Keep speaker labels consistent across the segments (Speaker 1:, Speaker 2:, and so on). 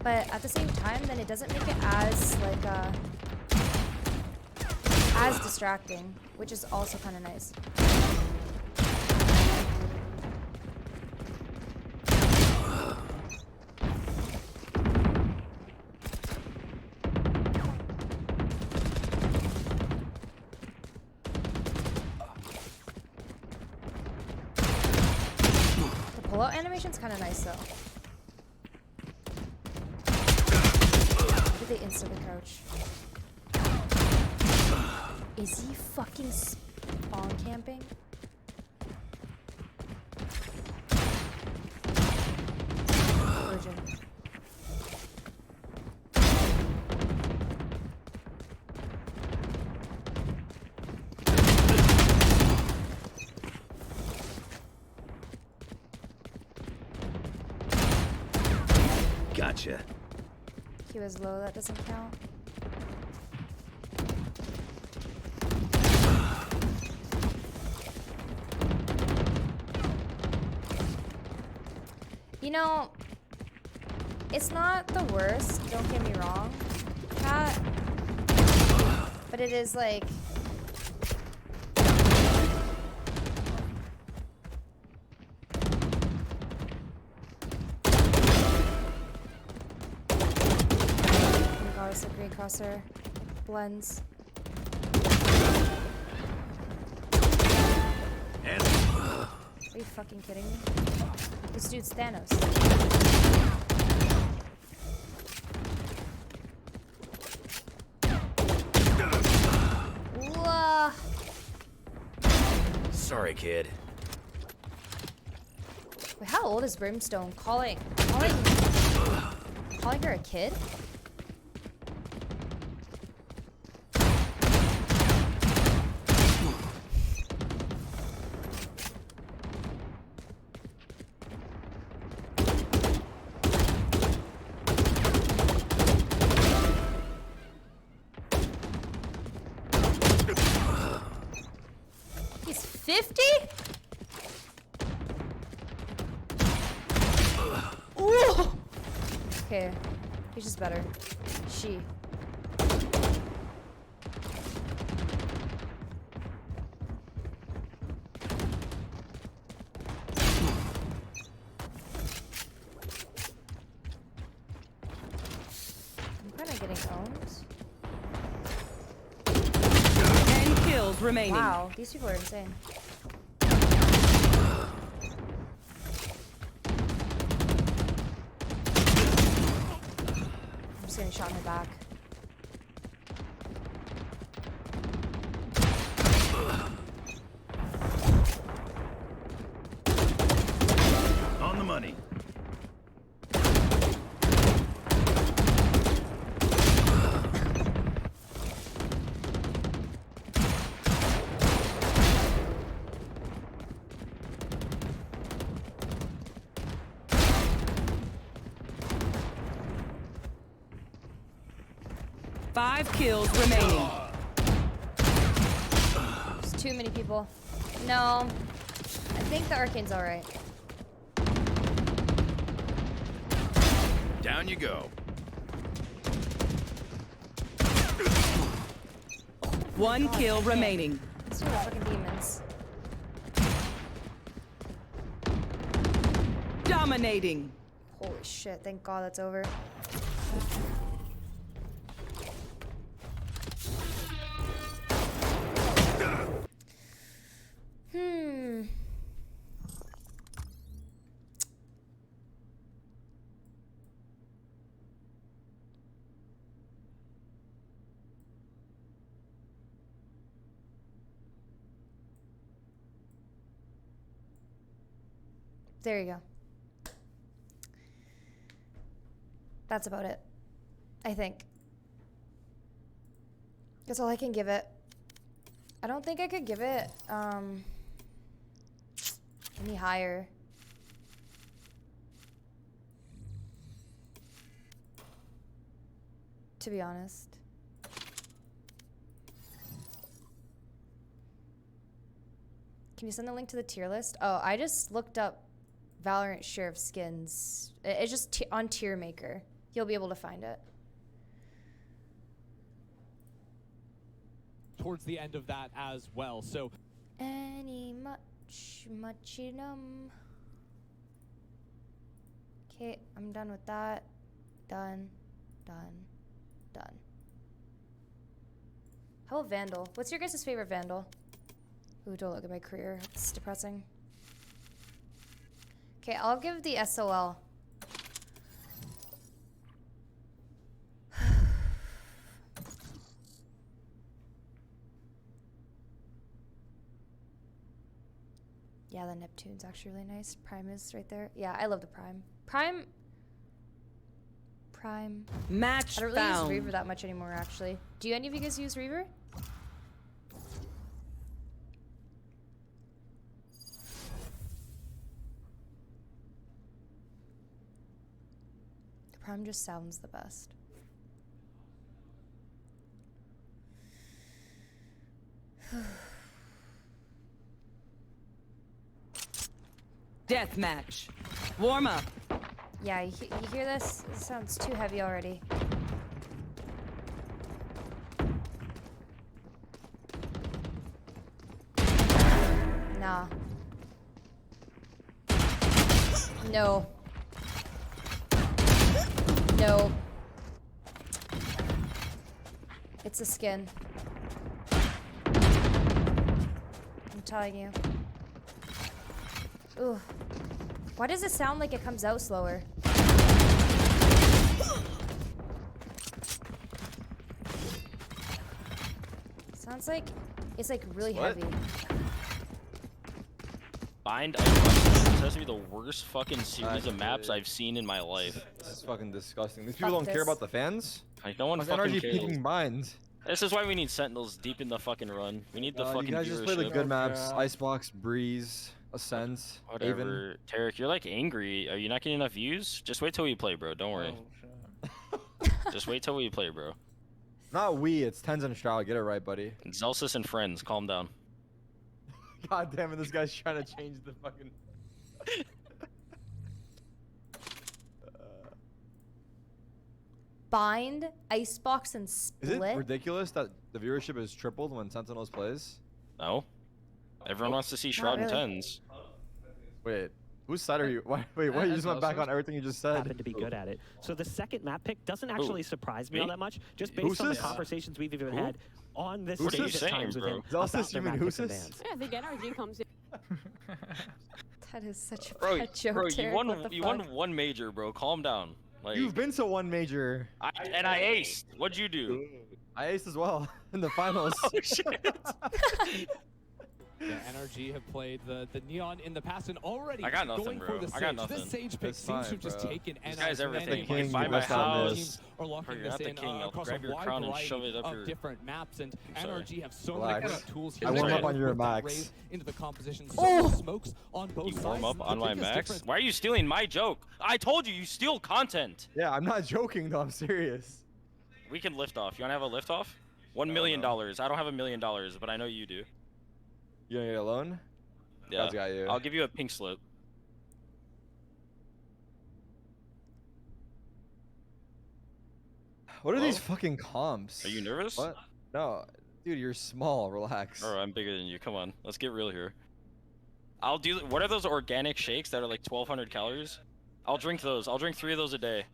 Speaker 1: but at the same time, then it doesn't make it as like as distracting, which is also kind of nice. The pull-out animation's kind of nice though. Did they instantly crouch? Is he fucking spawn camping? Virgin.
Speaker 2: Gotcha.
Speaker 1: He was low, that doesn't count. You know, it's not the worst, don't get me wrong, Cat, but it is like, a great crosser blends. Are you fucking kidding me? This dude's Thanos. Whoa.
Speaker 2: Sorry, kid.
Speaker 1: Wait, how old is Brimstone? Calling her a kid? He's 50? Ooh. Okay, he's just better. She. I'm kind of getting owned.
Speaker 3: 10 kills remaining.
Speaker 1: Wow, these people are insane. I'm just getting shot in the back.
Speaker 2: On the money.
Speaker 3: Five kills remaining.
Speaker 1: There's too many people. No. I think the Arcane's alright.
Speaker 2: Down you go.
Speaker 3: One kill remaining.
Speaker 1: These two are fucking demons.
Speaker 3: Dominating.
Speaker 1: Holy shit, thank God that's over. There you go. That's about it, I think. That's all I can give it. I don't think I could give it any higher. To be honest. Can you send the link to the tier list? Oh, I just looked up Valorant share of skins. It's just on Tier Maker. He'll be able to find it.
Speaker 4: Towards the end of that as well. So
Speaker 1: Any muchinum. Okay, I'm done with that. Done. How about Vandal? What's your guys' favorite Vandal? Ooh, don't look at my career. It's depressing. Okay, I'll give the SOL. Yeah, the Neptune's actually really nice. Prime is right there. Yeah, I love the Prime. Prime.
Speaker 3: Match
Speaker 1: I don't really
Speaker 3: found.
Speaker 1: use Reaver that much anymore, actually. Do any of you guys use Reaver? The Prime just sounds the best.
Speaker 3: Deathmatch. Warm up.
Speaker 1: Yeah, you hear this? It sounds too heavy already. Nah. No. No. It's a skin. I'm telling you. Ooh. Why does it sound like it comes out slower? Sounds like it's like really
Speaker 5: What?
Speaker 1: heavy.
Speaker 6: Bind This has to be the worst fucking series of
Speaker 5: Actually,
Speaker 6: maps I've seen in my life.
Speaker 5: This is fucking disgusting. These people
Speaker 1: Fuck
Speaker 5: don't care
Speaker 1: this.
Speaker 5: about the fans.
Speaker 6: Like, no one
Speaker 5: Like
Speaker 6: fucking
Speaker 5: NRG
Speaker 6: cares.
Speaker 5: picking binds.
Speaker 6: This is why we need sentinels deep in the fucking run. We need the fucking
Speaker 5: You guys just play the
Speaker 6: viewership.
Speaker 5: good maps.
Speaker 4: Yeah.
Speaker 5: Icebox, Breeze, Ascent, Haven.
Speaker 6: Whatever. Tarek, you're like angry. Are you not getting enough views? Just wait till we play, bro. Don't worry. Just wait till we play, bro.
Speaker 5: Not we, it's Tens and Stroud. Get it right, buddy.
Speaker 6: Zelsis and friends, calm down.
Speaker 5: God damn it, this guy's trying to change the fucking...
Speaker 1: Bind, Icebox, and
Speaker 5: Is it
Speaker 1: Split.
Speaker 5: ridiculous that the viewership is tripled when Sentinels plays?
Speaker 6: No? Everyone wants to see Shroud and
Speaker 1: really.
Speaker 6: Tens.
Speaker 5: Wait, whose side are you? Wait, you just went back on everything you just said.
Speaker 7: Happen to be good at it. So the second map pick doesn't actually surprise me all
Speaker 6: Me?
Speaker 7: that much, just
Speaker 5: Who's
Speaker 7: based on the
Speaker 5: this?
Speaker 7: conversations we've even
Speaker 6: Who?
Speaker 7: had on this
Speaker 5: Who's
Speaker 7: stage
Speaker 5: this?
Speaker 7: at times with
Speaker 6: Bro.
Speaker 7: him
Speaker 5: Zelsis,
Speaker 7: about
Speaker 5: you
Speaker 7: their
Speaker 5: mean
Speaker 7: map picks and
Speaker 5: Who's this?
Speaker 7: bans.
Speaker 8: Yeah, I think NRG comes in.
Speaker 1: That is such a
Speaker 6: Bro,
Speaker 1: bad joke,
Speaker 6: bro,
Speaker 1: Tarek.
Speaker 6: you won
Speaker 1: What the
Speaker 6: you
Speaker 1: fuck?
Speaker 6: won one major, bro. Calm down. Like
Speaker 5: You've been to one major.
Speaker 6: and I aced. What'd you do?
Speaker 5: I aced as well in the finals.
Speaker 6: Oh shit.
Speaker 4: yeah, NRG have played the Neon in the past and already
Speaker 6: I got nothing,
Speaker 4: going
Speaker 6: bro.
Speaker 4: for the
Speaker 6: I got
Speaker 4: Sage.
Speaker 6: nothing.
Speaker 4: This Sage pick
Speaker 5: That's
Speaker 4: seems to
Speaker 5: fine,
Speaker 4: have just
Speaker 5: bro.
Speaker 4: taken
Speaker 6: This
Speaker 4: NRG
Speaker 6: guy's
Speaker 4: and
Speaker 6: everything.
Speaker 4: then
Speaker 6: You can
Speaker 4: again,
Speaker 6: buy my
Speaker 4: both
Speaker 5: house.
Speaker 4: teams are locking
Speaker 6: You're
Speaker 4: this
Speaker 6: not the
Speaker 4: in
Speaker 6: king. I'll
Speaker 4: across
Speaker 6: grab
Speaker 4: a
Speaker 6: your
Speaker 4: wide
Speaker 6: crown and
Speaker 4: variety
Speaker 6: shove it up
Speaker 4: of
Speaker 6: your-
Speaker 4: different maps, and
Speaker 6: I'm sorry.
Speaker 4: NRG have so
Speaker 5: Relax.
Speaker 4: many different tools here.
Speaker 6: I warm
Speaker 4: to
Speaker 6: up
Speaker 4: play
Speaker 5: on your
Speaker 4: with that
Speaker 5: max.
Speaker 4: raise into the composition. So
Speaker 1: Oh!
Speaker 4: many smokes on both
Speaker 6: You
Speaker 4: sides.
Speaker 6: warm up
Speaker 4: The
Speaker 6: on my
Speaker 4: biggest
Speaker 6: max?
Speaker 4: difference-
Speaker 6: Why are you stealing my joke? I told you, you steal content.
Speaker 5: Yeah, I'm not joking though. I'm serious.
Speaker 6: We can lift off. You wanna have a lift off? $1 million. I don't have $1 million, but I know you do.
Speaker 5: You gonna get a loan?
Speaker 6: Yeah.
Speaker 5: God's got you.
Speaker 6: I'll give you a pink slip.
Speaker 5: What are
Speaker 6: Hello?
Speaker 5: these fucking comps?
Speaker 6: Are you nervous?
Speaker 5: What? No, dude, you're small. Relax.
Speaker 6: Bro, I'm bigger than you. Come on, let's get real here. I'll do. What are those organic shakes that are like 1,200 calories? I'll drink those. I'll drink 3 of those a day.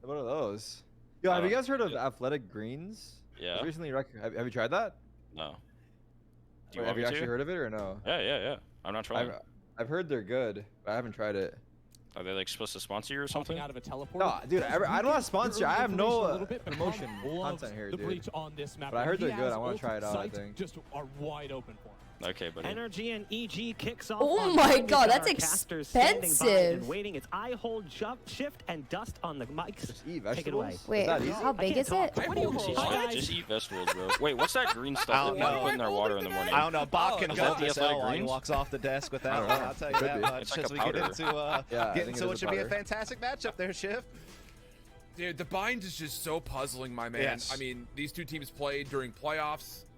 Speaker 5: What are those? Yo, have you guys heard of
Speaker 6: yeah.
Speaker 5: Athletic Greens?
Speaker 6: Yeah.
Speaker 5: Recently, have you tried that?
Speaker 6: No. Do you
Speaker 5: Wait,
Speaker 6: want
Speaker 5: have you
Speaker 6: me
Speaker 5: actually
Speaker 6: to?
Speaker 5: heard of it or no?
Speaker 6: Yeah. I'm not trying.
Speaker 5: I've heard they're good, but I haven't tried it.
Speaker 6: Are they like supposed to sponsor you or
Speaker 4: Popping
Speaker 6: something?
Speaker 4: out of a teleport.
Speaker 5: No, dude, I don't have sponsor. I have no
Speaker 4: A little bit, but
Speaker 5: promotion
Speaker 4: Tom loves
Speaker 5: content here,
Speaker 4: the
Speaker 5: dude.
Speaker 4: breach on this map.
Speaker 5: But I heard
Speaker 4: He
Speaker 5: they're good.
Speaker 4: has
Speaker 5: I wanna
Speaker 4: both
Speaker 5: try it out, I
Speaker 4: sides
Speaker 5: think.
Speaker 4: Just are wide open for him.
Speaker 6: Okay, buddy.
Speaker 7: NRG and EG kicks off.
Speaker 1: Oh
Speaker 7: on
Speaker 1: my
Speaker 7: time. We've
Speaker 1: God,
Speaker 7: got
Speaker 1: that's
Speaker 7: our casters standing by
Speaker 1: expensive.
Speaker 7: And waiting. It's I hold, jump, shift, and dust on the mics.
Speaker 5: Just eat
Speaker 7: Take it away.
Speaker 5: vegetables?
Speaker 1: Wait,
Speaker 5: Is that easy?
Speaker 1: how big
Speaker 7: can't
Speaker 1: is it?
Speaker 7: talk.
Speaker 8: What do you hold?
Speaker 6: Just eat vegetables, bro. Wait, what's that green
Speaker 9: I
Speaker 6: stuff that
Speaker 9: don't
Speaker 6: people
Speaker 9: know.
Speaker 6: put in their water in the morning?
Speaker 9: I don't know. Bach can
Speaker 6: Is that
Speaker 9: hold
Speaker 6: the
Speaker 9: this
Speaker 6: athletic
Speaker 9: L while he
Speaker 6: greens?
Speaker 9: walks off the desk with that
Speaker 5: I don't
Speaker 9: one.
Speaker 5: know.
Speaker 9: I'll tell you
Speaker 5: Could
Speaker 9: that
Speaker 5: be.
Speaker 9: much.
Speaker 6: It's like
Speaker 9: As
Speaker 6: a
Speaker 9: we get
Speaker 6: powder.
Speaker 9: into
Speaker 5: Yeah, I
Speaker 9: get
Speaker 5: think
Speaker 9: into
Speaker 5: it
Speaker 9: what
Speaker 5: is
Speaker 9: should
Speaker 5: a
Speaker 9: be a
Speaker 5: powder.
Speaker 9: fantastic matchup there, Shift.
Speaker 10: Dude, the bind is just so puzzling, my man.
Speaker 9: Yes.
Speaker 10: I mean, these two teams played during playoffs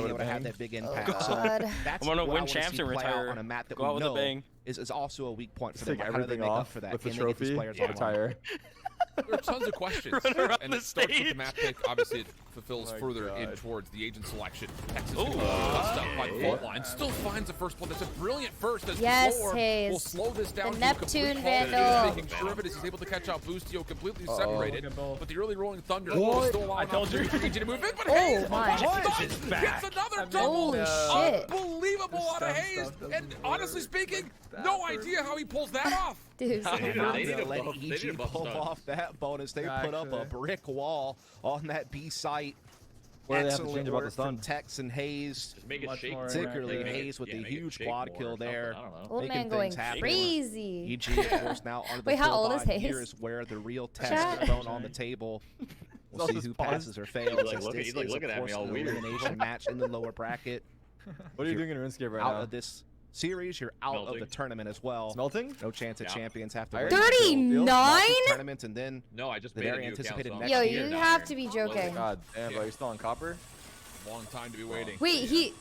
Speaker 9: being
Speaker 5: with
Speaker 9: able
Speaker 5: a
Speaker 9: to have
Speaker 5: bang.
Speaker 9: that big impact.
Speaker 1: God.
Speaker 9: So that's
Speaker 6: I'm gonna
Speaker 9: what I
Speaker 6: win
Speaker 9: wanna
Speaker 6: champs
Speaker 9: see
Speaker 6: and
Speaker 9: play out
Speaker 6: retire.
Speaker 9: on a map that
Speaker 6: Go out
Speaker 9: we
Speaker 6: with a
Speaker 9: know
Speaker 6: bang.
Speaker 9: is also a weak point for
Speaker 5: Take
Speaker 9: them. Like, how do they
Speaker 5: everything
Speaker 9: make up
Speaker 5: off
Speaker 9: for that?
Speaker 5: with the
Speaker 9: Can they get these
Speaker 5: trophy.
Speaker 9: players online?
Speaker 5: Retire.
Speaker 8: There are tons of questions.
Speaker 6: Run around
Speaker 8: And
Speaker 6: the
Speaker 8: it starts with the
Speaker 6: stage.
Speaker 8: map pick. Obviously, it fulfills
Speaker 5: Oh my
Speaker 8: further in
Speaker 5: God.
Speaker 8: towards the agent selection. Texas gonna be bust up by the fault line. Still finds the first blood. That's a brilliant first. As
Speaker 1: Yes,
Speaker 8: Floor
Speaker 1: Hayes.
Speaker 8: will slow this down.
Speaker 1: The
Speaker 8: to a complete
Speaker 1: Neptune
Speaker 8: halt.
Speaker 1: Vandal.
Speaker 8: Making sure of it as he's able to catch out Boostio completely
Speaker 5: Uh-oh.
Speaker 8: separated. But the early rolling thunder will still allow an opportunity for EG to move in. But
Speaker 1: Oh
Speaker 8: Hayes,
Speaker 1: my.
Speaker 8: gets another double.
Speaker 1: Holy shit.
Speaker 8: Unbelievable out of Hayes. And honestly speaking, no idea how he pulls that off.
Speaker 1: Dude.
Speaker 9: Not
Speaker 2: They need
Speaker 9: to
Speaker 2: a
Speaker 9: let
Speaker 2: buff- they need
Speaker 9: EG
Speaker 2: a buff
Speaker 9: pull
Speaker 2: stun.
Speaker 9: off that bonus. They put up a brick wall on that B site.
Speaker 5: What do they have to
Speaker 9: Excellent
Speaker 5: change about the
Speaker 9: work from
Speaker 5: stun?
Speaker 9: Tex and Hayes.
Speaker 2: Just make it shake.
Speaker 9: Particularly
Speaker 2: Make it-
Speaker 9: Hayes with
Speaker 2: yeah,
Speaker 9: the
Speaker 2: make it
Speaker 9: huge
Speaker 2: shake
Speaker 9: quad
Speaker 2: more
Speaker 9: kill
Speaker 2: or something,
Speaker 9: there.
Speaker 2: I don't know.
Speaker 1: Old
Speaker 9: Making
Speaker 1: man going
Speaker 9: things happen.
Speaker 1: crazy.
Speaker 9: EG, of course, now under the
Speaker 1: Wait, how
Speaker 9: full
Speaker 1: old is
Speaker 9: bind.
Speaker 1: Hayes?
Speaker 9: Here is where the real test
Speaker 1: Chat.
Speaker 9: is thrown on the table. We'll see who passes or fails.
Speaker 2: He's like
Speaker 9: as
Speaker 2: looking-
Speaker 9: this
Speaker 2: he's like
Speaker 9: is,
Speaker 2: looking
Speaker 9: of
Speaker 2: at me
Speaker 9: course,
Speaker 2: all
Speaker 9: an
Speaker 2: weird.
Speaker 9: elimination match in the lower bracket.
Speaker 5: What are you doing in RuneScape right
Speaker 9: Out
Speaker 5: now?
Speaker 9: of this series, you're out of the
Speaker 2: Melting.
Speaker 9: tournament as well.
Speaker 5: Smelting?
Speaker 9: No chance at
Speaker 2: Yeah.
Speaker 9: champions have to
Speaker 5: I
Speaker 9: wait
Speaker 5: already-
Speaker 9: until
Speaker 1: 39?
Speaker 9: tournament, and then
Speaker 2: No, I just
Speaker 9: the
Speaker 2: made a
Speaker 9: very
Speaker 2: new
Speaker 9: anticipated
Speaker 2: account, so I'm
Speaker 9: next
Speaker 1: Yo,
Speaker 2: not
Speaker 9: year
Speaker 1: you
Speaker 2: down
Speaker 1: have
Speaker 2: here.
Speaker 1: to be
Speaker 2: Close it.
Speaker 1: joking.
Speaker 5: God damn, bro. You still on copper?
Speaker 8: Long time to be waiting.
Speaker 1: Wait, he.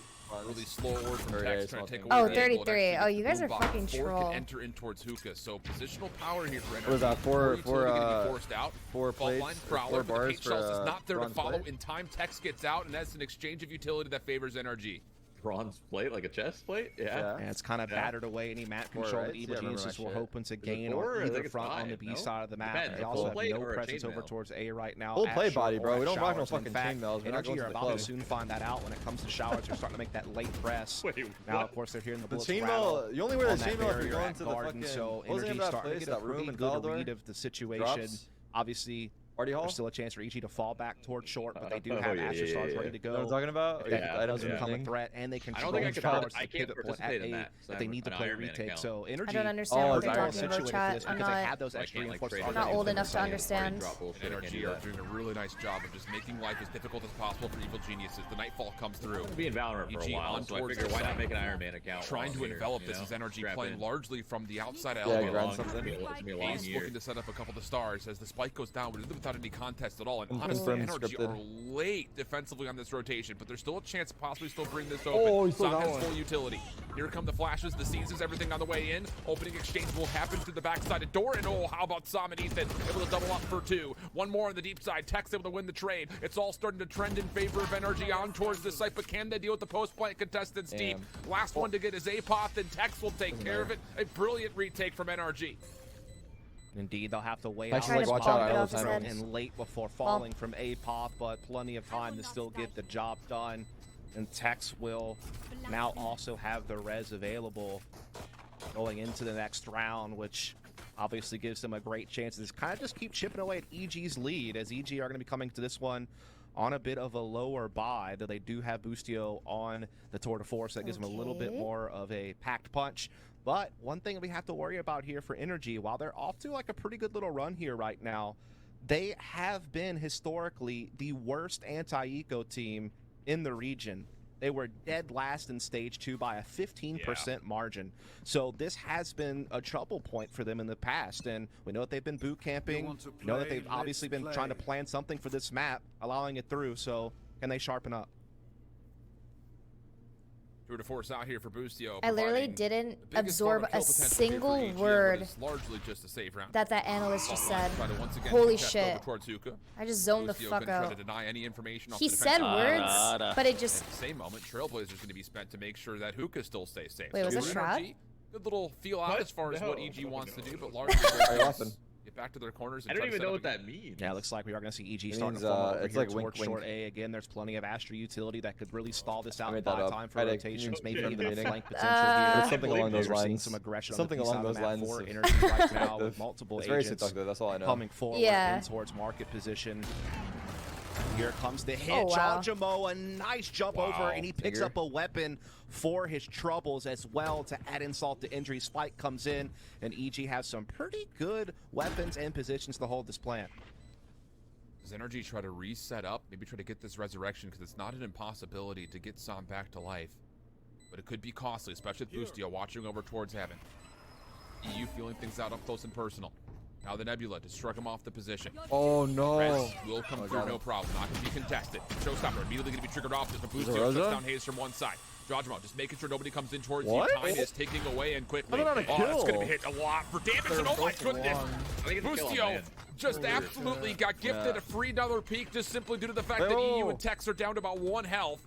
Speaker 8: Really slow order from
Speaker 5: 38,
Speaker 8: Tex trying to take away
Speaker 1: Oh,
Speaker 8: the angle and
Speaker 1: 33.
Speaker 8: actually
Speaker 1: Oh, you
Speaker 8: get
Speaker 1: guys
Speaker 8: the
Speaker 1: are
Speaker 8: boom
Speaker 1: fucking
Speaker 8: box. Four
Speaker 1: troll.
Speaker 8: can enter in towards Hookah, so positional power here for energy.
Speaker 5: What was that, four-
Speaker 8: utility
Speaker 5: four,
Speaker 8: gonna be forced out.
Speaker 5: four
Speaker 8: Fault
Speaker 5: plates
Speaker 8: line
Speaker 5: or
Speaker 8: Prowler,
Speaker 5: four
Speaker 8: but the
Speaker 5: bars
Speaker 8: paint
Speaker 5: for,
Speaker 8: shells is not there to
Speaker 5: bronze
Speaker 8: follow
Speaker 5: plate?
Speaker 8: in time. Tex gets out, and that's an exchange of utility that favors NRG.
Speaker 2: Bronze plate, like a chest plate? Yeah.
Speaker 9: and it's kind of
Speaker 2: Yeah.
Speaker 9: battered away any map
Speaker 5: Four,
Speaker 9: control
Speaker 5: right?
Speaker 9: that
Speaker 5: Yeah, I
Speaker 9: Evil
Speaker 5: remember
Speaker 9: Geniuses
Speaker 5: that
Speaker 9: were
Speaker 5: shit.
Speaker 9: hoping to
Speaker 2: it
Speaker 9: gain
Speaker 2: four? I
Speaker 9: on
Speaker 2: think
Speaker 9: either
Speaker 2: it's
Speaker 9: front on the
Speaker 2: five,
Speaker 9: B
Speaker 2: no?
Speaker 9: side of the map.
Speaker 2: Depends,
Speaker 9: They
Speaker 2: a
Speaker 9: also
Speaker 2: full
Speaker 9: have
Speaker 2: plate
Speaker 9: no
Speaker 2: or a
Speaker 9: presence over
Speaker 2: chainmail?
Speaker 9: towards A right now.
Speaker 5: Full
Speaker 9: at
Speaker 5: plate
Speaker 9: Shore
Speaker 5: body, bro.
Speaker 9: or
Speaker 5: We
Speaker 9: at
Speaker 5: don't rock no
Speaker 9: Showers. In
Speaker 5: fucking
Speaker 9: fact,
Speaker 5: chainmails. We're not
Speaker 9: Energy
Speaker 5: going
Speaker 9: are
Speaker 5: to the
Speaker 9: about to
Speaker 5: club.
Speaker 9: soon find that out when it comes to Showers. They're starting to make that late press.
Speaker 2: Wait,
Speaker 9: Now,
Speaker 2: what?
Speaker 9: of course, they're hearing the
Speaker 5: The
Speaker 9: bullets
Speaker 5: chainmail,
Speaker 9: rattle
Speaker 5: you only wear the
Speaker 9: on that
Speaker 5: chainmail if you're
Speaker 9: barrier
Speaker 5: going
Speaker 9: at
Speaker 5: to the
Speaker 9: Garden,
Speaker 5: fucking.
Speaker 9: so
Speaker 5: What was the
Speaker 9: Energy
Speaker 5: name of that
Speaker 9: starting to
Speaker 5: place?
Speaker 9: get a
Speaker 5: That room
Speaker 9: pretty
Speaker 5: in
Speaker 9: good
Speaker 5: Galador?
Speaker 9: read of the situation.
Speaker 5: Drops?
Speaker 9: Obviously,
Speaker 5: Party hall?
Speaker 9: there's still a chance for EG to fall back towards short, but they do
Speaker 2: Oh,
Speaker 9: have
Speaker 2: yeah,
Speaker 9: Astro
Speaker 2: yeah,
Speaker 9: Stars
Speaker 2: yeah,
Speaker 9: ready to
Speaker 5: You know what I'm
Speaker 9: go.
Speaker 5: talking about?
Speaker 9: If that
Speaker 2: Yeah,
Speaker 9: does
Speaker 2: yeah.
Speaker 9: become a threat, and they can
Speaker 2: I don't think I
Speaker 9: control
Speaker 2: could
Speaker 9: Showers
Speaker 2: I
Speaker 9: to
Speaker 2: can't
Speaker 9: pivot point
Speaker 2: participate
Speaker 9: at
Speaker 2: in
Speaker 9: A,
Speaker 2: that, so
Speaker 9: but they
Speaker 2: I'm
Speaker 9: need to
Speaker 2: an
Speaker 9: play
Speaker 2: Iron Man
Speaker 9: retake.
Speaker 2: account.
Speaker 9: So Energy
Speaker 1: I don't understand
Speaker 5: Oh,
Speaker 1: what
Speaker 5: it's
Speaker 1: they're
Speaker 5: Iron
Speaker 1: talking
Speaker 5: Man
Speaker 1: about,
Speaker 9: situated
Speaker 1: chat.
Speaker 9: for this
Speaker 1: I'm
Speaker 9: because they
Speaker 1: not.
Speaker 9: had those
Speaker 2: I
Speaker 9: extra
Speaker 2: can't, like,
Speaker 9: reinforced
Speaker 2: trade
Speaker 1: I'm
Speaker 2: it
Speaker 1: not
Speaker 2: in
Speaker 1: old
Speaker 2: for
Speaker 1: enough to
Speaker 2: second
Speaker 1: understand.
Speaker 2: drop bullshit, I can't
Speaker 8: Energy
Speaker 2: do
Speaker 8: are
Speaker 2: that.
Speaker 8: doing a really nice job of just making life as difficult as possible for Evil Geniuses. The Nightfall comes through.
Speaker 2: I've been in Valorant for
Speaker 8: EG
Speaker 2: a while,
Speaker 8: on
Speaker 2: so I
Speaker 8: towards
Speaker 2: figured
Speaker 8: the
Speaker 2: why
Speaker 8: side.
Speaker 2: not make an Iron Man account?
Speaker 8: Trying to
Speaker 2: while I'm
Speaker 8: envelop
Speaker 2: here,
Speaker 8: this
Speaker 2: you
Speaker 8: is
Speaker 2: know?
Speaker 8: Energy
Speaker 2: Strap
Speaker 8: playing
Speaker 2: in.
Speaker 8: largely from the outside of
Speaker 5: Yeah,
Speaker 8: elbow.
Speaker 5: grind
Speaker 2: Long-
Speaker 5: something.
Speaker 2: It's gonna be a long
Speaker 8: Hayes
Speaker 2: year.
Speaker 8: looking to set up a couple of the stars as the spike goes down without any contest at all. And
Speaker 5: Confirmed
Speaker 8: honestly, Energy
Speaker 5: scripted.
Speaker 8: are late defensively on this rotation, but there's still a chance to possibly still bring this
Speaker 5: Oh,
Speaker 8: open.
Speaker 5: he still
Speaker 8: Sam
Speaker 5: got
Speaker 8: has
Speaker 5: one.
Speaker 8: full utility. Here come the flashes, the seizes, everything on the way in. Opening exchange will happen through the backside of door, and oh, how about Sam and Ethan able to double up for two. One more on the deep side. Tex able to win the trade. It's all starting to trend in favor of Energy on towards the site, but can they deal with the post-plant contestants deep? Last one to get is Apoth, and Tex will take care of it. A brilliant retake from NRG.
Speaker 9: Indeed, they'll have to wait
Speaker 5: Tex
Speaker 9: out
Speaker 5: is like,
Speaker 9: this
Speaker 5: watch out,
Speaker 9: ball
Speaker 5: I know
Speaker 9: strong
Speaker 1: his head.
Speaker 9: and late before falling from Apoth, but plenty of time to still get the job done. And Tex will now also have the res available going into the next round, which obviously gives them a great chance to kind of just keep chipping away at EG's lead, as EG are going to be coming to this one on a bit of a lower buy, though they do have Boostio on the Tour de Force. That gives them a little bit
Speaker 1: Okay.
Speaker 9: more of a packed punch. But one thing we have to worry about here for Energy, while they're off to like a pretty good little run here right now, they have been historically the worst anti-eco team in the region. They were dead last in stage 2 by a 15% margin. So this has been a trouble point for them in the past. And we know that they've been boot camping. We know that they've obviously been trying to plan something for this map, allowing it through. So can they sharpen up?
Speaker 8: Tour de Force out here for Boostio.
Speaker 1: I literally
Speaker 8: providing
Speaker 1: didn't
Speaker 8: the biggest
Speaker 1: absorb
Speaker 8: form of
Speaker 1: a
Speaker 8: kill potential here for
Speaker 1: single
Speaker 8: EG, and what
Speaker 1: word
Speaker 8: is largely just a save round.
Speaker 1: that analyst just
Speaker 8: Fault line
Speaker 1: said.
Speaker 8: try to once again
Speaker 1: Holy
Speaker 8: contest
Speaker 1: shit.
Speaker 8: over towards Hookah.
Speaker 1: I just zoned the
Speaker 8: Boostio
Speaker 1: fuck
Speaker 8: couldn't try to
Speaker 1: out.
Speaker 8: deny any information off
Speaker 1: He
Speaker 8: the
Speaker 1: said
Speaker 8: defensive
Speaker 1: words,
Speaker 6: da.
Speaker 1: but it just.
Speaker 8: At the same moment, Trailblazer's going to be spent to make sure that Hookah still stays safe.
Speaker 1: Wait, was
Speaker 8: for
Speaker 1: that Shroud?
Speaker 8: NRG, good little feel out
Speaker 2: What?
Speaker 8: as far as what
Speaker 2: No.
Speaker 8: EG wants to do, but
Speaker 5: Hey,
Speaker 8: largely
Speaker 5: Lawson.
Speaker 8: get back to their corners and
Speaker 2: I
Speaker 8: try
Speaker 2: don't
Speaker 8: to
Speaker 2: even
Speaker 8: set
Speaker 2: know
Speaker 8: up
Speaker 2: what
Speaker 8: a-
Speaker 2: that means.
Speaker 9: Yeah, it looks like we are going to see EG
Speaker 5: It
Speaker 9: starting
Speaker 5: means,
Speaker 9: to form over
Speaker 5: it's
Speaker 9: here
Speaker 5: like wink,
Speaker 9: towards short
Speaker 5: wink.
Speaker 9: A. Again, there's plenty of Astra utility that could really stall this out
Speaker 5: made
Speaker 9: and
Speaker 5: that
Speaker 9: buy
Speaker 5: up.
Speaker 9: time for
Speaker 5: I had a-
Speaker 9: rotations,
Speaker 5: you-
Speaker 9: maybe
Speaker 5: you
Speaker 9: even a
Speaker 5: meeting?
Speaker 9: flank potential
Speaker 1: Uh,
Speaker 9: here.
Speaker 5: It's something along those
Speaker 9: We're seeing
Speaker 5: lines.
Speaker 9: some aggression
Speaker 5: Something
Speaker 9: on the
Speaker 5: along
Speaker 9: along
Speaker 5: those lines.
Speaker 9: for
Speaker 5: of
Speaker 9: Energy right now
Speaker 5: seductive.
Speaker 9: with multiple
Speaker 5: It's very
Speaker 9: agents
Speaker 5: seductive, that's all I know.
Speaker 9: coming forward
Speaker 1: Yeah.
Speaker 9: in towards market position. Here comes the hit.
Speaker 1: Oh, wow.
Speaker 9: Chajamo, a nice jump over, and he picks
Speaker 5: Digger.
Speaker 9: up a weapon for his troubles as well to add insult to injury. Spike comes in, and EG has some pretty good weapons and positions to hold this plant.
Speaker 8: Does Energy try to reset up, maybe try to get this resurrection, because it's not an impossibility to get Sam back to life. But it could be costly, especially with Boostio watching over towards heaven. EU feeling things out up close and personal. Now the Nebula to struck him off the position.
Speaker 5: Oh no.
Speaker 8: Res will come
Speaker 5: Oh,
Speaker 8: through,
Speaker 5: got
Speaker 8: no
Speaker 5: it.
Speaker 8: problem. Not going to be contested. Showstopper immediately going to be triggered off. The
Speaker 5: it
Speaker 8: Boostio
Speaker 5: Rosa?
Speaker 8: shuts down Hayes from one side. Judgment just making sure nobody comes in towards
Speaker 5: What?
Speaker 8: you. Time is ticking away and quickly.
Speaker 5: How about a
Speaker 8: Oh, that's
Speaker 5: kill?
Speaker 8: gonna hit a lot for damage, and oh my goodness.
Speaker 2: I think it's a kill on
Speaker 8: Bustio
Speaker 2: man.
Speaker 8: just absolutely got gifted a free another peek just simply due to the fact that
Speaker 5: Oh.
Speaker 8: EU and Tex are down to about 1 health.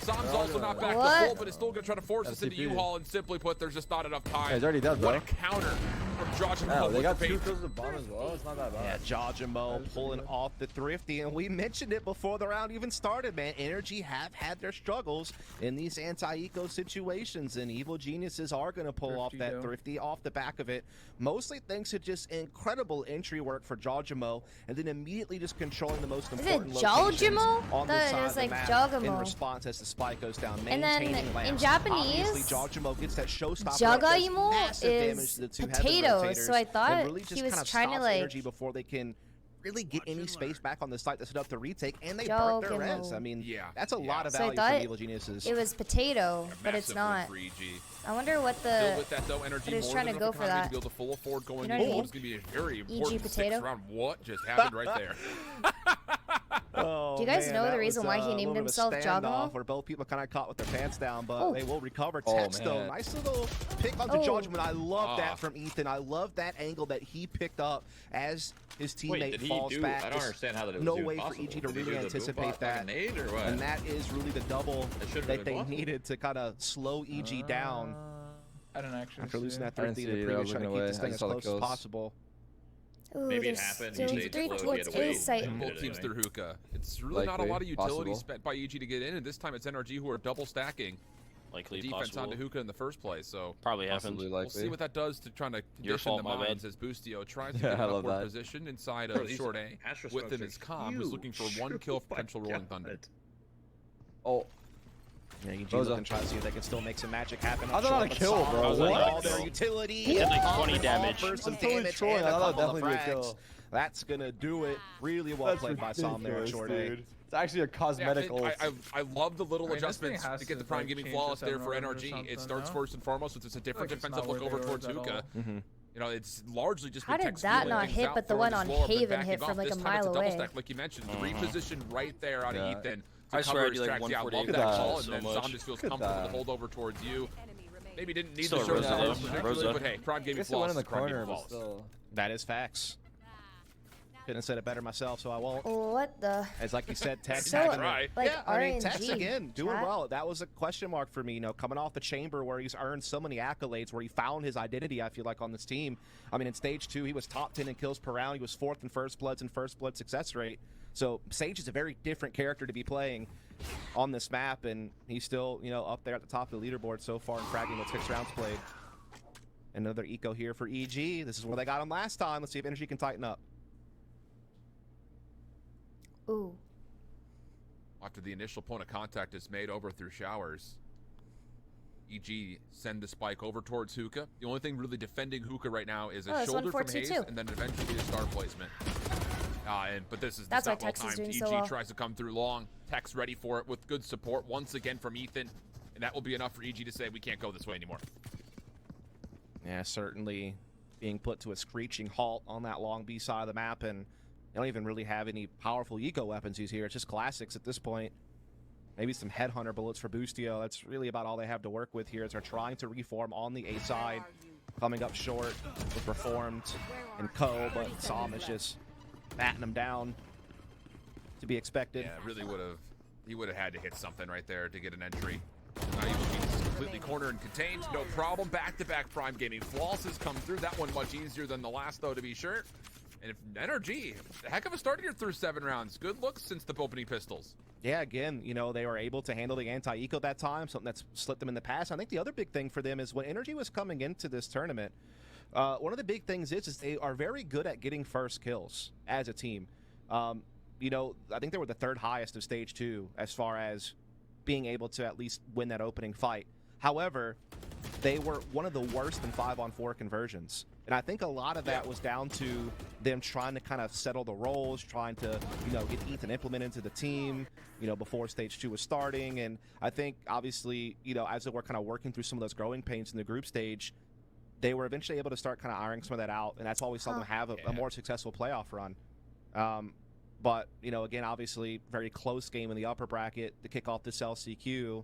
Speaker 8: Sam's also not back
Speaker 1: What?
Speaker 8: to full, but is still going to try to force us into
Speaker 5: FTP.
Speaker 8: U-Haul, and simply put, there's just not enough time.
Speaker 5: Yeah, he's already dead,
Speaker 8: What
Speaker 5: bro.
Speaker 8: a counter from Josh and
Speaker 5: Yeah,
Speaker 8: Mo
Speaker 5: they
Speaker 8: with
Speaker 5: got
Speaker 8: the
Speaker 5: 2
Speaker 8: bait.
Speaker 5: kills of bomb as well. It's not that
Speaker 9: Yeah,
Speaker 5: bad.
Speaker 9: Jajamo pulling off the thrifty, and we mentioned it before the round even started, man. Energy have had their struggles in these anti-eco situations, and Evil Geniuses are going to pull off that thrifty off the back of it, mostly thanks to just incredible entry work for Jajamo, and then immediately just controlling the most
Speaker 1: Is it
Speaker 9: important locations
Speaker 1: Jajamo?
Speaker 9: on the
Speaker 1: That
Speaker 9: side
Speaker 1: is
Speaker 9: of the
Speaker 1: like
Speaker 9: map in
Speaker 1: Jagamo.
Speaker 9: response as the spike goes down.
Speaker 1: And then
Speaker 9: Maintaining
Speaker 1: in
Speaker 9: lamps.
Speaker 1: Japanese,
Speaker 9: Obviously, Jajamo gets that showstopper. that does
Speaker 1: Jagaimo
Speaker 9: massive damage
Speaker 1: is
Speaker 9: to the two heavy
Speaker 1: potatoes,
Speaker 9: rotators,
Speaker 1: so I thought
Speaker 9: and really
Speaker 1: he
Speaker 9: just
Speaker 1: was
Speaker 9: kind of
Speaker 1: trying to,
Speaker 9: stops
Speaker 1: like-
Speaker 9: energy before they can really get any space back on the site to set up the retake, and they burnt their res.
Speaker 1: Jogamo.
Speaker 9: I mean,
Speaker 8: Yeah,
Speaker 9: that's a lot of
Speaker 1: So I
Speaker 9: value
Speaker 1: thought
Speaker 9: from Evil Geniuses.
Speaker 1: It was potato, but it's
Speaker 8: Massive
Speaker 1: not.
Speaker 8: win for EG.
Speaker 1: I wonder what
Speaker 8: Still
Speaker 1: the.
Speaker 8: with that though, energy
Speaker 1: but it's
Speaker 8: more
Speaker 1: trying
Speaker 8: than
Speaker 1: to
Speaker 8: enough
Speaker 1: go for
Speaker 8: economy
Speaker 1: that.
Speaker 8: to be able to full afford going
Speaker 1: You know what I
Speaker 8: in.
Speaker 1: mean?
Speaker 8: It's going to be a very important
Speaker 1: potato?
Speaker 8: sixth round. What just happened right there?
Speaker 9: Oh,
Speaker 1: Do you guys
Speaker 9: man,
Speaker 1: know the
Speaker 9: that
Speaker 1: reason
Speaker 9: was,
Speaker 1: why he
Speaker 9: a
Speaker 1: named
Speaker 9: little bit of a
Speaker 1: himself
Speaker 9: standoff
Speaker 1: Jagamo?
Speaker 9: Where both people kind of caught with their pants down, but
Speaker 1: Oh.
Speaker 9: they will recover.
Speaker 5: Oh,
Speaker 9: Tex though,
Speaker 5: man.
Speaker 9: nice little pick onto
Speaker 1: Oh.
Speaker 9: Judgment. I love
Speaker 8: Ah.
Speaker 9: that from Ethan. I love that angle that he picked up as his
Speaker 2: Wait,
Speaker 9: teammate
Speaker 2: did he
Speaker 9: falls
Speaker 2: do?
Speaker 9: back.
Speaker 2: I don't
Speaker 9: Just
Speaker 2: understand how that was
Speaker 9: no
Speaker 2: even
Speaker 9: way for
Speaker 2: possible.
Speaker 9: EG to
Speaker 2: Did he
Speaker 9: really
Speaker 2: do the
Speaker 9: anticipate
Speaker 2: boom bot
Speaker 9: that.
Speaker 2: fucking nade or what?
Speaker 9: And that is really the double
Speaker 2: That should've
Speaker 9: that
Speaker 2: been
Speaker 9: they
Speaker 2: possible.
Speaker 9: needed to kind of slow EG down
Speaker 10: I don't actually
Speaker 9: after losing that
Speaker 5: I didn't
Speaker 9: 3 in
Speaker 5: see
Speaker 9: the
Speaker 5: it either. I
Speaker 9: previous,
Speaker 5: was
Speaker 9: trying to
Speaker 5: looking
Speaker 9: keep
Speaker 5: away.
Speaker 9: this
Speaker 5: I
Speaker 9: thing
Speaker 5: just
Speaker 9: as
Speaker 5: saw the
Speaker 9: close as
Speaker 5: kills.
Speaker 9: possible.
Speaker 1: Ooh,
Speaker 2: Maybe it
Speaker 1: there's
Speaker 2: happened,
Speaker 1: still
Speaker 2: he stayed
Speaker 1: 3
Speaker 2: slow to
Speaker 1: towards
Speaker 2: get
Speaker 1: A
Speaker 2: away.
Speaker 1: site.
Speaker 8: Both teams through hookah. It's really not a
Speaker 5: Likely,
Speaker 8: lot of utility
Speaker 5: possible.
Speaker 8: spent by EG to get in, and this time it's NRG who are double stacking
Speaker 6: Likely
Speaker 8: the defense
Speaker 6: possible.
Speaker 8: onto hookah in the first place. So
Speaker 6: Probably happened.
Speaker 5: Possibly
Speaker 8: we'll
Speaker 5: likely.
Speaker 8: see what that does to trying to
Speaker 6: Your
Speaker 8: condition
Speaker 6: fault,
Speaker 8: the
Speaker 6: my bad.
Speaker 8: minds as Bustio tries to
Speaker 5: Yeah,
Speaker 8: get
Speaker 5: I
Speaker 8: an
Speaker 5: love
Speaker 8: upward
Speaker 5: that.
Speaker 8: position inside
Speaker 2: Bro,
Speaker 8: of
Speaker 2: these
Speaker 8: short A.
Speaker 2: Astra
Speaker 8: With him
Speaker 2: smokes
Speaker 8: is
Speaker 2: are
Speaker 8: Calm, who's looking for
Speaker 2: huge.
Speaker 8: 1 kill for
Speaker 2: Oh my
Speaker 8: potential Rolling
Speaker 2: God.
Speaker 8: Thunder.
Speaker 5: Oh,
Speaker 9: Yeah, EG
Speaker 5: Rosa.
Speaker 9: looking to try to see if they can still make some magic happen.
Speaker 5: How's that not a kill, bro?
Speaker 6: How's that not a
Speaker 9: All their
Speaker 6: kill?
Speaker 9: utility.
Speaker 6: He did like
Speaker 9: and
Speaker 6: 20
Speaker 9: Calm
Speaker 6: damage.
Speaker 9: offers some
Speaker 5: I'm totally
Speaker 9: damage
Speaker 5: trolling.
Speaker 9: and
Speaker 5: I
Speaker 9: a
Speaker 5: thought that
Speaker 9: couple of
Speaker 5: would definitely be a
Speaker 9: frags.
Speaker 5: kill.
Speaker 9: That's gonna do it. Really well played by Sam there at short A.
Speaker 5: It's actually a
Speaker 8: Yeah,
Speaker 5: cosmetic ult.
Speaker 8: I love the little
Speaker 10: I mean, this thing
Speaker 8: adjustments
Speaker 10: has
Speaker 8: to get
Speaker 10: to,
Speaker 8: the Prime
Speaker 10: like,
Speaker 8: Gaming
Speaker 10: change
Speaker 8: flawless
Speaker 10: the
Speaker 8: there for
Speaker 10: 7 rounds or
Speaker 8: NRG. It
Speaker 10: something,
Speaker 8: starts
Speaker 10: no?
Speaker 8: first and foremost with it's a different
Speaker 10: Like, it's
Speaker 8: defensive
Speaker 10: not
Speaker 8: look
Speaker 10: where
Speaker 8: over
Speaker 10: they
Speaker 8: towards
Speaker 10: were at
Speaker 8: hookah.
Speaker 10: all.
Speaker 8: You know, it's largely just
Speaker 1: How
Speaker 8: been
Speaker 1: did
Speaker 8: Tex
Speaker 1: that
Speaker 8: feeling
Speaker 1: not
Speaker 8: things
Speaker 1: hit,
Speaker 8: out
Speaker 1: but the
Speaker 8: for
Speaker 1: one
Speaker 8: his
Speaker 1: on
Speaker 8: floor, but
Speaker 1: Haven
Speaker 8: backing
Speaker 1: hit from
Speaker 8: off.
Speaker 1: like
Speaker 8: This
Speaker 1: a
Speaker 8: time it's
Speaker 1: mile
Speaker 8: double
Speaker 1: away?
Speaker 8: stack, like you mentioned. Reposition right there out of
Speaker 5: Yeah.
Speaker 8: Ethan
Speaker 6: I
Speaker 8: to
Speaker 6: swear I
Speaker 8: cover
Speaker 6: do
Speaker 8: his
Speaker 6: like
Speaker 8: tracks. Yeah, I love
Speaker 6: 148
Speaker 8: that
Speaker 5: damage
Speaker 8: call, and
Speaker 6: so
Speaker 8: then
Speaker 6: much.
Speaker 8: Sam just feels
Speaker 5: Look at
Speaker 8: comfortable with
Speaker 5: that.
Speaker 8: the hold over towards you. Maybe didn't need
Speaker 6: Still
Speaker 8: to show
Speaker 6: Rosa,
Speaker 8: that
Speaker 6: though.
Speaker 8: particularly,
Speaker 6: Rosa.
Speaker 8: but hey, Prime
Speaker 5: I
Speaker 8: Gaming
Speaker 5: guess it went
Speaker 8: flawless
Speaker 5: in the
Speaker 8: is Prime Gaming
Speaker 5: corner, but
Speaker 8: flawless.
Speaker 5: still.
Speaker 9: That is facts. Couldn't have said it better myself, so I won't.
Speaker 1: What the?
Speaker 9: As like you said, Tex
Speaker 1: So,
Speaker 9: having
Speaker 8: right.
Speaker 1: like
Speaker 9: yeah, I mean,
Speaker 1: RNG.
Speaker 9: Tex again doing
Speaker 1: chat.
Speaker 9: well. That was a question mark for me. You know, coming off the chamber where he's earned so many accolades, where he found his identity. I feel like on this team. I mean, in stage 2, he was top 10 in kills per round. He was 4th in first bloods and first blood success rate. So Sage is a very different character to be playing on this map, and he's still, you know, up there at the top of the leaderboard so far in fragging with 6 rounds played. Another eco here for EG. This is where they got him last time. Let's see if Energy can tighten up.
Speaker 1: Ooh.
Speaker 8: After the initial point of contact is made over through showers, EG send the spike over towards hookah. The only thing really defending hookah right now is a
Speaker 1: Oh, this
Speaker 8: shoulder
Speaker 1: one
Speaker 8: from
Speaker 1: 4-2
Speaker 8: Hayes,
Speaker 1: too.
Speaker 8: and then eventually a star placement. But this is
Speaker 1: That's why
Speaker 8: not well
Speaker 1: Tex is
Speaker 8: timed.
Speaker 1: doing
Speaker 8: EG
Speaker 1: so well.
Speaker 8: tries to come through long. Tex ready for it with good support once again from Ethan, and that will be enough for EG to say we can't go this way anymore.
Speaker 9: Yeah, certainly being put to a screeching halt on that long B side of the map, and they don't even really have any powerful eco weapons he's here. It's just classics at this point. Maybe some headhunter bullets for Bustio. That's really about all they have to work with here as they're trying to reform on the A side. Coming up short with Reformed and Co, but Sam is just batting them down to be expected.
Speaker 8: Yeah, really he would have had to hit something right there to get an entry. Not even he's completely cornered and contained, no problem. Back-to-back Prime Gaming flosses come through. That one much easier than the last, though, to be sure. And if NRG, heck of a start here through 7 rounds. Good looks since the opening pistols.
Speaker 9: Yeah, again, you know, they were able to handle the anti-eco that time, something that's slipped them in the past. I think the other big thing for them is when Energy was coming into this tournament, one of the big things is they are very good at getting first kills as a team. You know, I think they were the 3rd highest of stage 2 as far as being able to at least win that opening fight. However, they were one of the worst in 5-on-4 conversions. And I think a lot of that was down to them trying to kind of settle the roles, trying to, you know, get Ethan implemented into the team, you know, before stage 2 was starting. And I think, obviously, you know, as they were kind of working through some of those growing pains in the group stage, they were eventually able to start kind of ironing some of that out. And that's why we saw them have a more successful playoff run. But, you know, again, obviously, very close game in the upper bracket to kick off this LCQ.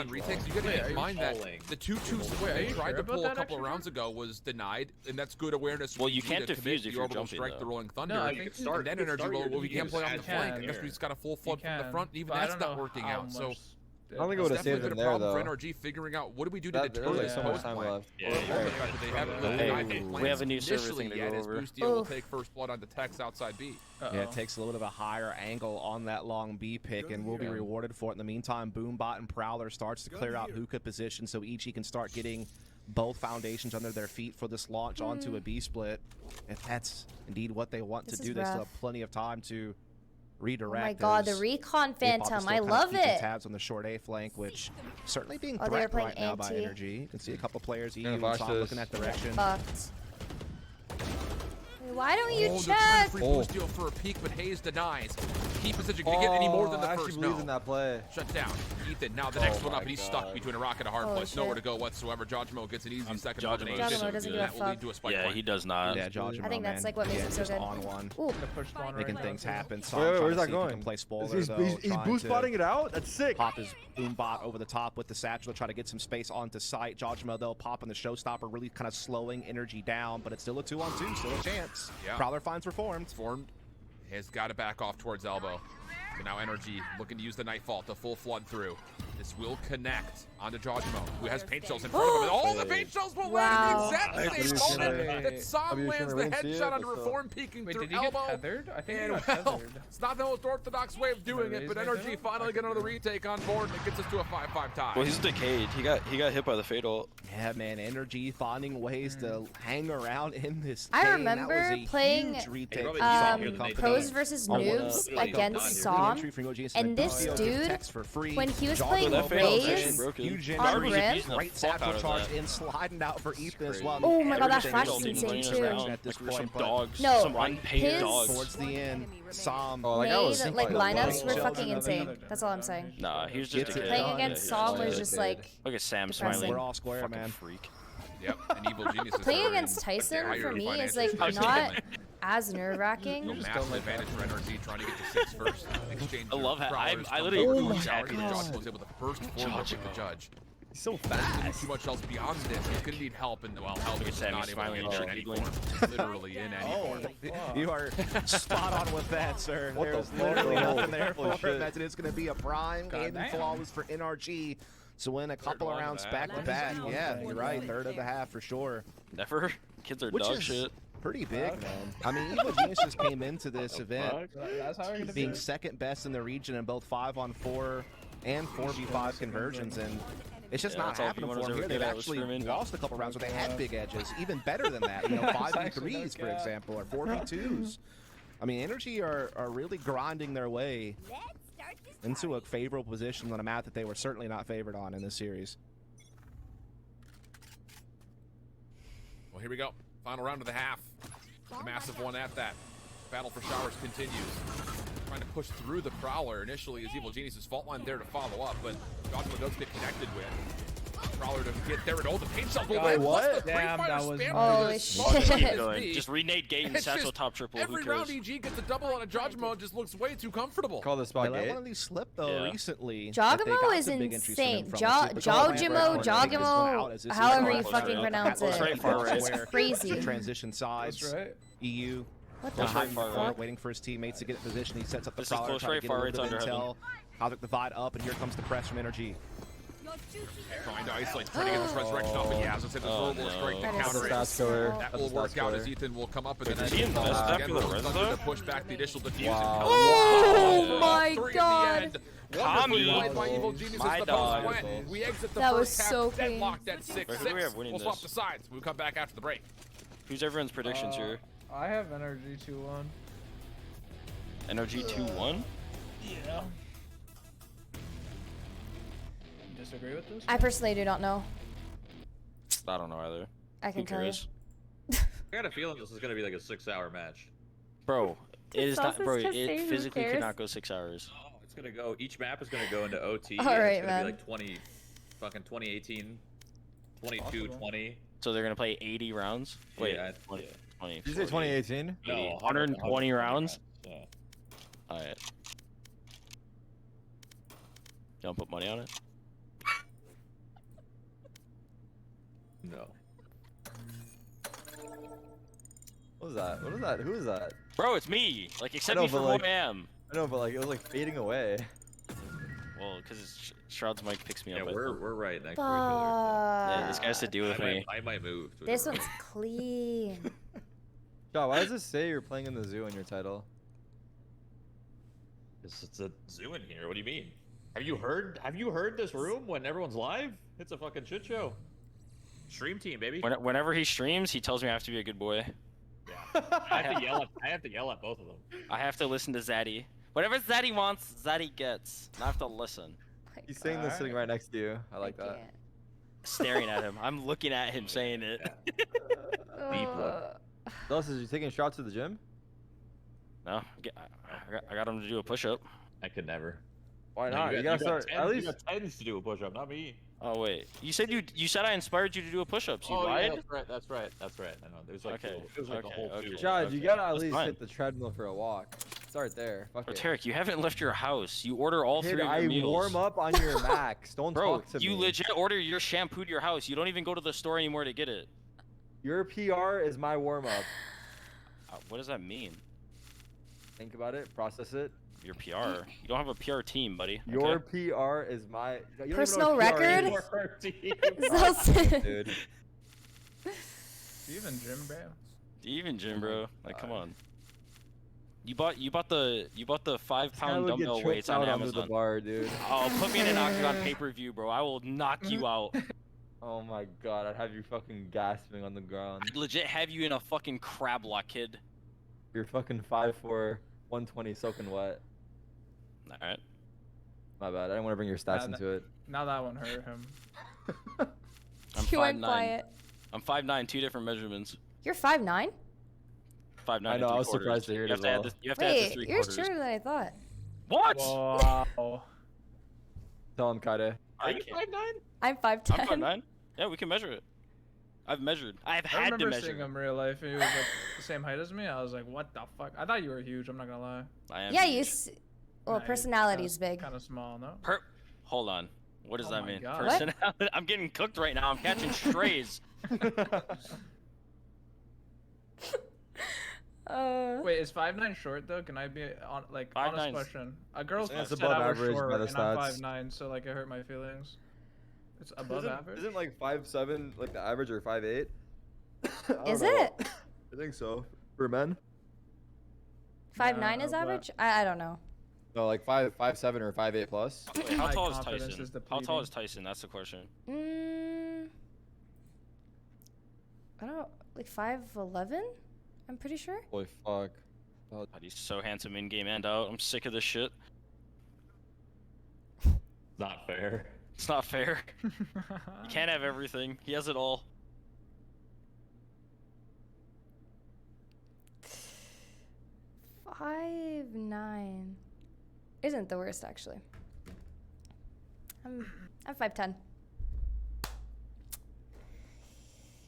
Speaker 8: on retakes. You gotta keep in mind that the 2-2 split they tried to pull a couple of rounds ago was denied, and that's good awareness.
Speaker 6: Well, you can't
Speaker 8: to
Speaker 6: defuse
Speaker 8: commit
Speaker 6: if
Speaker 8: the
Speaker 6: you're
Speaker 8: orbital
Speaker 6: jumping,
Speaker 8: strike,
Speaker 6: though.
Speaker 8: the rolling thunder.
Speaker 10: No, I
Speaker 8: and
Speaker 10: think
Speaker 2: start-
Speaker 8: then
Speaker 2: you can
Speaker 8: energy,
Speaker 2: start
Speaker 8: well,
Speaker 2: your
Speaker 8: we can't play off the
Speaker 2: defuse
Speaker 8: flank.
Speaker 2: as
Speaker 8: I guess we just gotta full
Speaker 10: You
Speaker 8: flood from the
Speaker 10: can,
Speaker 8: front. Even
Speaker 10: but I
Speaker 8: that's
Speaker 10: don't
Speaker 8: not
Speaker 10: know
Speaker 8: working
Speaker 10: how
Speaker 8: out. So
Speaker 10: much
Speaker 5: I don't think it would have
Speaker 8: It's
Speaker 5: saved
Speaker 8: definitely
Speaker 5: him
Speaker 8: been a
Speaker 5: there
Speaker 8: problem
Speaker 5: though.
Speaker 8: for NRG figuring out what do we do to
Speaker 5: That, there
Speaker 8: deter
Speaker 5: was
Speaker 8: this
Speaker 5: like so much
Speaker 8: post
Speaker 5: time
Speaker 8: plan.
Speaker 5: left.
Speaker 6: Yeah,
Speaker 8: Given the fact that they haven't really
Speaker 6: Hey,
Speaker 8: denied their
Speaker 6: we
Speaker 8: plans
Speaker 6: have a new server
Speaker 8: initially
Speaker 6: thing to
Speaker 8: yet,
Speaker 6: go
Speaker 8: as
Speaker 6: over.
Speaker 8: Boostia will
Speaker 1: Oof.
Speaker 8: take first blood onto Tex outside B.
Speaker 9: Yeah, it takes a little bit of a higher angle on that long B pick, and we'll be rewarded for it. In the meantime, Boombot and Prowler starts to clear out hookah position, so Ichi can start getting both foundations under their feet for this launch onto a B split. If that's indeed what they want
Speaker 1: This
Speaker 9: to
Speaker 1: is
Speaker 9: do, they still
Speaker 1: rough.
Speaker 9: have plenty of time to redirect.
Speaker 1: Oh my god, the
Speaker 9: as
Speaker 1: recon
Speaker 9: K-pop is
Speaker 1: phantom.
Speaker 9: still
Speaker 1: I
Speaker 9: kind of
Speaker 1: love
Speaker 9: keeping
Speaker 1: it.
Speaker 9: tabs on the short A flank, which certainly being
Speaker 1: Oh, they were
Speaker 9: threatened
Speaker 1: playing
Speaker 9: right now by
Speaker 1: anti.
Speaker 9: Energy. You can see a couple players, EU
Speaker 5: Gonna
Speaker 9: and
Speaker 5: flash
Speaker 9: Tom,
Speaker 5: this.
Speaker 9: looking that direction.
Speaker 1: Fucked. Why don't you
Speaker 8: Oh, they're trying
Speaker 1: check?
Speaker 8: to free Boostia for a peek, but Hayes denies. Key position, can he get any more than the
Speaker 5: I actually
Speaker 8: first?
Speaker 5: believe
Speaker 8: No.
Speaker 5: in that play.
Speaker 8: Shut down. Ethan, now the next one
Speaker 5: my
Speaker 8: up, and he's stuck
Speaker 5: God.
Speaker 8: between a rock and a hard
Speaker 1: Oh,
Speaker 8: place. Nowhere to
Speaker 1: shit.
Speaker 8: go whatsoever. Jojimo gets an easy second
Speaker 6: Jojimo
Speaker 8: elimination.
Speaker 1: Jojimo doesn't give a
Speaker 8: That will lead
Speaker 1: fuck.
Speaker 8: to a spike
Speaker 6: Yeah,
Speaker 8: point.
Speaker 6: he does not.
Speaker 9: Yeah, Jojimo,
Speaker 1: I think that's
Speaker 9: man.
Speaker 1: like what makes
Speaker 9: Yeah,
Speaker 1: him so
Speaker 9: just
Speaker 1: good.
Speaker 9: on one.
Speaker 1: Ooh,
Speaker 9: Making things happen.
Speaker 5: Wait,
Speaker 9: Trying
Speaker 5: where's
Speaker 9: to
Speaker 5: that
Speaker 9: see if he
Speaker 5: going?
Speaker 9: can play spoiler,
Speaker 5: He's
Speaker 9: though,
Speaker 5: boost
Speaker 9: trying
Speaker 5: spotting
Speaker 9: to
Speaker 5: it out? That's sick.
Speaker 9: pop his Boombot over the top with the satchel to try to get some space onto site. Jojimo, though, popping the showstopper, really kind of slowing Energy down, but it's still a 2-on-2, still a chance.
Speaker 8: Yeah.
Speaker 9: Prowler finds reformed.
Speaker 8: Formed. Has got to back off towards elbow. So now Energy looking to use the Nightfall to full flood through. This will connect onto Jojimo, who has paint shells in front of him. And all the paint shells will land
Speaker 1: Wow.
Speaker 8: in the exact same moment that Sam
Speaker 5: Have you
Speaker 8: lands
Speaker 5: seen
Speaker 8: the
Speaker 5: it? We didn't see
Speaker 8: headshot
Speaker 5: it,
Speaker 8: onto
Speaker 5: but
Speaker 8: Reform, peeking
Speaker 10: Wait,
Speaker 8: through
Speaker 10: did he get
Speaker 8: elbow.
Speaker 10: tethered? I think he
Speaker 8: And
Speaker 10: got
Speaker 8: well,
Speaker 10: tethered.
Speaker 8: it's not the most orthodox way of doing it, but Energy finally getting another retake on board, and it gets us to a 5-5 tie.
Speaker 6: Well, he's decayed. He got hit by the fatal.
Speaker 9: Yeah, man, Energy finding ways to hang around in this
Speaker 1: I
Speaker 9: game.
Speaker 1: remember
Speaker 9: that was a
Speaker 1: playing,
Speaker 9: huge retake
Speaker 2: probably
Speaker 9: from
Speaker 2: used
Speaker 9: Sam
Speaker 2: it
Speaker 9: and
Speaker 2: here
Speaker 9: company.
Speaker 1: pros versus
Speaker 9: I wanna
Speaker 1: noobs
Speaker 9: play
Speaker 1: against
Speaker 9: Entry
Speaker 1: Som,
Speaker 9: from OGS
Speaker 1: and this
Speaker 9: Video
Speaker 1: dude,
Speaker 9: text for free.
Speaker 1: when he was
Speaker 9: Jogger
Speaker 1: playing
Speaker 6: that fatal was
Speaker 1: Raze
Speaker 6: actually broken.
Speaker 9: huge
Speaker 1: on
Speaker 9: entry,
Speaker 1: Rim,
Speaker 6: Using the
Speaker 9: great
Speaker 6: fuck out
Speaker 9: satchel
Speaker 6: of
Speaker 9: charge
Speaker 6: that.
Speaker 9: in, sliding out for Ethan as well.
Speaker 1: Oh my god, that
Speaker 9: Everything
Speaker 1: flash is
Speaker 9: is
Speaker 1: insane
Speaker 9: running
Speaker 1: too.
Speaker 9: around at this
Speaker 6: Like we're some
Speaker 9: point, but
Speaker 6: dogs.
Speaker 1: No,
Speaker 6: some unpaid
Speaker 1: his-
Speaker 6: dogs.
Speaker 9: towards the end, Sam
Speaker 5: Oh, like, I was
Speaker 1: Made,
Speaker 5: thinking
Speaker 1: like
Speaker 5: about that.
Speaker 1: lineups were
Speaker 9: Another
Speaker 1: fucking insane. That's all I'm saying.
Speaker 6: Nah, he was just
Speaker 9: Gets it
Speaker 6: decayed.
Speaker 1: Playing
Speaker 9: done.
Speaker 1: against
Speaker 6: Yeah,
Speaker 1: Som
Speaker 6: he
Speaker 1: was just like
Speaker 6: Look at Sam
Speaker 1: depressing.
Speaker 6: smiling.
Speaker 9: we're all square,
Speaker 6: Fucking
Speaker 9: man.
Speaker 6: freak.
Speaker 8: Yep, and Evil Geniuses
Speaker 1: playing
Speaker 8: are in
Speaker 1: against
Speaker 8: a
Speaker 1: Tyson
Speaker 8: dire
Speaker 1: for me is
Speaker 8: financial
Speaker 1: like
Speaker 8: situation.
Speaker 1: not as nerve
Speaker 8: No
Speaker 1: wracking.
Speaker 8: massive advantage for NRG trying to get to 6 first. Exchange
Speaker 6: I love how-
Speaker 8: Prowlers
Speaker 6: I
Speaker 8: from
Speaker 6: literally
Speaker 8: both
Speaker 6: was
Speaker 8: Judge
Speaker 6: happy
Speaker 8: and
Speaker 6: to
Speaker 8: Judge
Speaker 6: see
Speaker 8: was able to burst forward with the Judge.
Speaker 5: He's so
Speaker 8: Didn't do
Speaker 5: fast.
Speaker 8: too much else beyond this. He's gonna need help, and well, help
Speaker 6: Look at
Speaker 8: is
Speaker 6: Sam,
Speaker 8: not
Speaker 6: he's
Speaker 8: able to
Speaker 6: finally
Speaker 8: get in
Speaker 6: all
Speaker 8: any
Speaker 6: giggling.
Speaker 8: form. Literally in any form.
Speaker 9: You are spot on with that, sir.
Speaker 5: What the
Speaker 9: There's
Speaker 5: fuck?
Speaker 9: literally
Speaker 5: Oh,
Speaker 9: nothing there
Speaker 5: holy
Speaker 9: for him.
Speaker 5: shit.
Speaker 9: That's it. It's going to be a prime game and
Speaker 10: damn.
Speaker 9: flawless for NRG to win a couple of
Speaker 6: one of
Speaker 9: rounds
Speaker 6: that.
Speaker 9: back to back. Yeah, you're right. Third of the half for sure.
Speaker 6: Never. Kids are
Speaker 9: Which
Speaker 6: dog
Speaker 9: is
Speaker 6: shit.
Speaker 9: pretty big, man. I mean, Evil Geniuses came into this event
Speaker 10: That's how we're gonna
Speaker 9: being
Speaker 10: do it.
Speaker 9: second best in the region in both 5-on-4 and 4v5 conversions, and it's just
Speaker 6: Yeah,
Speaker 9: not
Speaker 6: that's all
Speaker 9: happening
Speaker 6: V1
Speaker 9: for
Speaker 6: was
Speaker 9: them
Speaker 6: ever
Speaker 9: here.
Speaker 6: good
Speaker 9: They've
Speaker 6: at was
Speaker 9: actually
Speaker 6: scrimming.
Speaker 9: lost a couple rounds where they had big edges. Even better than that, you know, 5v3s, for example, or 4v2s. I mean, Energy are really grinding their way into a favorable position on a map that they were certainly not favored on in this series.
Speaker 8: Well, here we go. Final round of the half. A massive one at that. Battle for showers continues. Trying to push through the Prowler initially as Evil Genius' fault line there to follow up, but Jojimo does get connected with. Prowler to get there and all the paint shot will
Speaker 10: Guy,
Speaker 8: land. Plus
Speaker 5: what?
Speaker 8: the
Speaker 10: Damn,
Speaker 8: pre-fire
Speaker 10: that was
Speaker 8: spam
Speaker 1: Holy
Speaker 8: through the
Speaker 1: shit.
Speaker 8: smoke
Speaker 1: Keep
Speaker 8: is
Speaker 6: Going.
Speaker 8: B.
Speaker 6: Just renade gate and
Speaker 8: It's
Speaker 6: satchel
Speaker 8: just
Speaker 6: top triple. Who
Speaker 8: Every
Speaker 6: cares?
Speaker 8: round EG gets a double on a Jojimo and just looks way too comfortable.
Speaker 5: Call this
Speaker 9: They
Speaker 5: spot
Speaker 9: let
Speaker 5: gate.
Speaker 9: one of these slip though
Speaker 6: Yeah.
Speaker 9: recently. that they
Speaker 1: Jogimo
Speaker 9: got
Speaker 1: is
Speaker 9: some big entries from
Speaker 1: insane.
Speaker 9: him from
Speaker 1: Jo-
Speaker 9: the Super Bowl.
Speaker 1: Jogimo,
Speaker 9: Take this one out as this is
Speaker 1: however
Speaker 9: going
Speaker 1: you
Speaker 9: close
Speaker 1: fucking
Speaker 9: right.
Speaker 1: pronounce
Speaker 9: That looks
Speaker 1: it.
Speaker 9: like
Speaker 6: Right, far right.
Speaker 9: square.
Speaker 1: Crazy.
Speaker 9: Transition sides.
Speaker 10: That's right.
Speaker 9: EU.
Speaker 1: What
Speaker 6: Close
Speaker 1: the
Speaker 6: right, far
Speaker 1: fuck?
Speaker 6: right.
Speaker 9: Waiting for his teammates to get in position. He sets up the
Speaker 6: This is
Speaker 9: Prowler,
Speaker 6: close
Speaker 9: trying
Speaker 6: right,
Speaker 9: to get a
Speaker 6: far
Speaker 9: little bit
Speaker 6: right's
Speaker 9: of
Speaker 6: under
Speaker 9: intel. Havoc divide up, and here comes the press from Energy.
Speaker 8: Trying to isolate, trying to get this resurrection off, but yeah, as I said, the
Speaker 6: Oh,
Speaker 8: verbal
Speaker 6: no.
Speaker 8: strike to
Speaker 1: That is
Speaker 8: counter
Speaker 1: so
Speaker 8: it.
Speaker 5: Stats killer.
Speaker 1: slow.
Speaker 8: That
Speaker 5: That's
Speaker 8: will
Speaker 5: a
Speaker 8: work
Speaker 5: stats
Speaker 8: out
Speaker 5: killer.
Speaker 8: as Ethan will come up and then
Speaker 6: Is he invested after
Speaker 8: again,
Speaker 6: the
Speaker 8: Rose
Speaker 6: res,
Speaker 8: Thunder
Speaker 6: though?
Speaker 8: to push back the initial diffusion.
Speaker 5: Wow.
Speaker 1: Oh
Speaker 8: Wow.
Speaker 1: my
Speaker 8: 3 at the
Speaker 1: God.
Speaker 8: end. Wonderfully
Speaker 6: Tommy.
Speaker 8: played by Evil Genius
Speaker 6: My
Speaker 8: as the
Speaker 6: dog.
Speaker 8: post went. We exit the
Speaker 1: That was
Speaker 8: first half
Speaker 1: so clean.
Speaker 8: deadlocked at 6-6.
Speaker 6: Who do we have winning
Speaker 8: We'll swap
Speaker 6: this?
Speaker 8: the sides. We'll come back after the break.
Speaker 6: Who's everyone's predictions here?
Speaker 10: I have energy 2-1.
Speaker 6: NRG 2-1?
Speaker 10: Yeah. Disagree with this?
Speaker 1: I personally do not know.
Speaker 6: I don't know either.
Speaker 1: I
Speaker 6: Who
Speaker 1: can tell you.
Speaker 6: cares?
Speaker 2: I got a feeling this is gonna be like a 6-hour match.
Speaker 6: Bro, it is not.
Speaker 1: Sauce is
Speaker 6: Bro,
Speaker 1: just saying
Speaker 6: it
Speaker 1: who
Speaker 6: physically
Speaker 1: cares.
Speaker 6: could not go 6 hours.
Speaker 2: Oh, it's gonna go. Each map is gonna go into OT.
Speaker 1: All
Speaker 2: and
Speaker 1: right,
Speaker 2: it's gonna
Speaker 1: man.
Speaker 2: be like 2018, 22,
Speaker 10: Possible.
Speaker 2: 20.
Speaker 6: So they're gonna play 80 rounds? Wait,
Speaker 2: Yeah,
Speaker 6: 20,
Speaker 2: yeah.
Speaker 6: 20,
Speaker 5: Did you say
Speaker 6: 40,
Speaker 5: 2018?
Speaker 6: 80,
Speaker 2: No,
Speaker 6: 120 rounds?
Speaker 2: Yeah.
Speaker 6: Alright. Don't put money on it?
Speaker 2: No.
Speaker 5: What was that? What was that? Who was that?
Speaker 6: Bro, it's me! Like, accept
Speaker 5: know,
Speaker 6: me for
Speaker 5: but,
Speaker 6: who
Speaker 5: like-
Speaker 6: I am.
Speaker 5: I know, but like it was like fading away.
Speaker 6: Well, because it's Shroud's mic picks me
Speaker 2: Yeah,
Speaker 6: up. I think.
Speaker 2: we're right next to each other.
Speaker 6: Yeah, this guy's to deal with me.
Speaker 2: I might move. To a
Speaker 1: This
Speaker 2: different
Speaker 1: one's clean.
Speaker 5: God, why does it say you're playing in the zoo in your title?
Speaker 2: room. It's a zoo in here. What do you mean? Have you heard this room when everyone's live? It's a fucking shit show. Stream team, baby.
Speaker 6: Whenever he streams, he tells me I have to be a good boy.
Speaker 2: Yeah. I have to yell at both of them.
Speaker 6: I have to listen to Zaddy. Whatever Zaddy wants, Zaddy gets. And I have to listen.
Speaker 5: He's saying this sitting right next to you. I like that.
Speaker 1: can't.
Speaker 6: Staring at him. I'm looking at him saying it.
Speaker 2: Deep look.
Speaker 5: Dust, is you taking shots to the gym?
Speaker 6: No, I got him to do a push-up.
Speaker 2: I could never.
Speaker 5: Why
Speaker 2: No,
Speaker 5: not? You gotta start at least.
Speaker 2: You got tens to do a push-up, not me.
Speaker 6: Oh wait, you said you said I inspired you to do a push-up. So you lied.
Speaker 2: Yeah, that's right. I know. There's like
Speaker 6: Okay,
Speaker 2: it was like a whole
Speaker 6: okay.
Speaker 2: two.
Speaker 5: Chad, you gotta at
Speaker 6: That's
Speaker 5: least
Speaker 6: fine.
Speaker 5: hit the treadmill for a walk. Start there. Fuck
Speaker 6: Bro,
Speaker 5: it.
Speaker 6: Tarek, you haven't left your house. You order all
Speaker 5: Kid,
Speaker 6: three of your
Speaker 5: I
Speaker 6: meals.
Speaker 5: warm up on your max. Don't
Speaker 6: Bro,
Speaker 5: talk to
Speaker 6: you
Speaker 5: me.
Speaker 6: legit order your shampoo to your house. You don't even go to the store anymore to get it.
Speaker 5: Your PR is my warm up.
Speaker 6: What does that mean?
Speaker 5: Think about it. Process it.
Speaker 6: Your PR. You don't have a PR team, buddy.
Speaker 5: Your
Speaker 6: okay?
Speaker 5: PR is my. You don't even know
Speaker 1: Personal
Speaker 5: what PR
Speaker 1: record?
Speaker 5: is.
Speaker 1: So
Speaker 5: Dude.
Speaker 10: Even Jim, bro.
Speaker 6: Even Jim, bro. Like, come on. You bought the 5-pound
Speaker 5: would get
Speaker 6: dumbbell
Speaker 5: choked
Speaker 6: weights on
Speaker 5: out under the
Speaker 6: Amazon.
Speaker 5: bar, dude.
Speaker 6: Oh, put me in an octagon pay-per-view, bro. I will knock you out.
Speaker 5: Oh my god, I'd have you fucking gasping on the ground.
Speaker 6: I'd legit have you in a fucking crab lock, kid.
Speaker 5: You're fucking 5'4", 120 soaking wet.
Speaker 6: All right.
Speaker 5: My bad. I didn't want to bring your stats into it.
Speaker 10: Now that one hurt him.
Speaker 6: I'm
Speaker 1: you went
Speaker 6: 5'9".
Speaker 1: quiet.
Speaker 6: I'm 5'9", 2 different measurements.
Speaker 1: You're 5'9"?
Speaker 6: 5'9".
Speaker 5: I know, I was surprised to hear it as well.
Speaker 6: You have to add the
Speaker 1: Wait,
Speaker 6: 3
Speaker 1: you're
Speaker 6: quarters.
Speaker 1: shorter than I thought.
Speaker 6: What?
Speaker 10: Wow.
Speaker 5: Tell him, Kade.
Speaker 6: Are you 5'9"?
Speaker 1: I'm 5'10".
Speaker 6: I'm 5'9". Yeah, we can measure it. I've measured. I've
Speaker 10: I
Speaker 6: had to
Speaker 10: remember
Speaker 6: measure.
Speaker 10: seeing him in real life. He was like the same height as me. I was like, what the fuck? I thought you were huge. I'm not gonna lie.
Speaker 6: I am
Speaker 1: Yeah,
Speaker 6: huge.
Speaker 1: you. Well, personality's big.
Speaker 10: Kind of small, no?
Speaker 6: Hold on. What does
Speaker 10: Oh
Speaker 6: that
Speaker 10: my
Speaker 6: mean?
Speaker 10: God.
Speaker 1: What?
Speaker 6: Personality. I'm getting cooked right now. I'm catching strays.
Speaker 10: Wait, is 5'9" short though? Can I be on like
Speaker 6: 5'9"
Speaker 10: honest question? A girl
Speaker 5: That's
Speaker 10: said
Speaker 5: above
Speaker 10: I was
Speaker 5: average
Speaker 10: short
Speaker 5: by the
Speaker 10: and I'm
Speaker 5: stats.
Speaker 10: 5'9", so like it hurt my feelings. It's above average.
Speaker 5: Isn't like 5'7" like the average or 5'8"?
Speaker 1: Is it?
Speaker 5: I think so. For men?
Speaker 1: 5'9" is
Speaker 10: but-
Speaker 1: average? I don't know.
Speaker 5: No, like 5'7" or 5'8" plus.
Speaker 6: Wait, how
Speaker 10: My
Speaker 6: tall is
Speaker 10: confidence
Speaker 6: Tyson?
Speaker 10: is
Speaker 6: How tall
Speaker 10: depleting.
Speaker 6: is Tyson? That's the question.
Speaker 1: I don't know, like 5'11"? I'm pretty sure.
Speaker 5: Holy fuck.
Speaker 6: God, he's so handsome in game and out. I'm sick of this shit.
Speaker 2: Not fair.
Speaker 6: It's not fair. You can't have everything. He has it all.
Speaker 1: Five nine isn't the worst actually. I'm 5'10".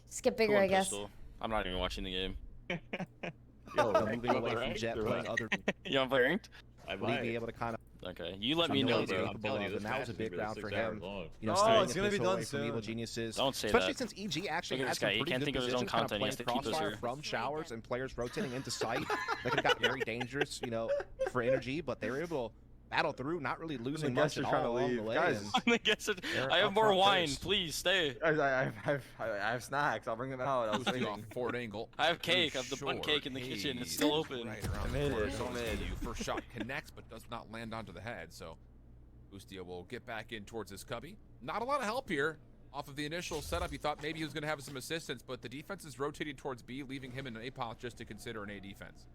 Speaker 1: Just get bigger,
Speaker 6: Go on,
Speaker 1: I guess.
Speaker 6: Pistol. I'm not even watching the game.
Speaker 9: Yo,
Speaker 2: Alright,
Speaker 9: moving away from
Speaker 2: alright,
Speaker 9: Jet,
Speaker 2: you're
Speaker 9: playing
Speaker 2: right.
Speaker 9: other
Speaker 6: You want to play ranked?
Speaker 2: I
Speaker 9: league, be
Speaker 2: might.
Speaker 9: able to kind of
Speaker 6: Okay, you let
Speaker 9: I'm
Speaker 6: me know,
Speaker 9: telling you,
Speaker 6: bro.
Speaker 9: I'm telling you,
Speaker 2: this
Speaker 9: and that was
Speaker 2: match
Speaker 9: a
Speaker 2: is
Speaker 9: big
Speaker 2: gonna be
Speaker 9: round for
Speaker 2: 6 hours
Speaker 9: him.
Speaker 2: long.
Speaker 9: You know,
Speaker 5: No,
Speaker 9: steering
Speaker 5: it's
Speaker 9: the
Speaker 5: gonna be
Speaker 9: pistol
Speaker 5: done
Speaker 9: away from Evil
Speaker 5: soon.
Speaker 9: Geniuses.
Speaker 6: Don't say
Speaker 9: Especially
Speaker 6: that.
Speaker 9: since EG actually
Speaker 6: Look at
Speaker 9: had
Speaker 6: this guy.
Speaker 9: some
Speaker 6: He
Speaker 9: pretty
Speaker 6: can't
Speaker 9: good
Speaker 6: think of his own
Speaker 9: positions, kind of
Speaker 6: content. He has to
Speaker 9: playing
Speaker 6: keep us
Speaker 9: crossfire
Speaker 6: here.
Speaker 9: from showers and players rotating into sight. That could have got very dangerous, you know, for energy, but they were able to battle through, not really losing much
Speaker 5: guests
Speaker 9: at
Speaker 5: are trying
Speaker 9: all
Speaker 5: to
Speaker 9: along
Speaker 5: leave.
Speaker 9: the way.
Speaker 5: Guys,
Speaker 9: and
Speaker 6: I guess it,
Speaker 9: they're
Speaker 6: I have
Speaker 9: up
Speaker 6: more
Speaker 9: front
Speaker 6: wine.
Speaker 9: first.
Speaker 6: Please stay.
Speaker 5: I have snacks. I'll bring them out. I was
Speaker 8: Boosty off
Speaker 5: thinking.
Speaker 8: forward angle.
Speaker 6: I have cake. I have the
Speaker 8: Short
Speaker 6: bun cake in the kitchen. It's still open.
Speaker 8: Right around
Speaker 5: I
Speaker 8: the
Speaker 5: made
Speaker 8: corner.
Speaker 5: it, don't
Speaker 8: Boosty,
Speaker 5: mid.
Speaker 8: First shot connects, but does not land onto the head. So Boostia will get back in towards his cubby. Not a lot of help here. Off of the initial setup, he thought maybe he was going to have some assistance, but the defense is rotating towards B, leaving him in an A path just to consider an A defense.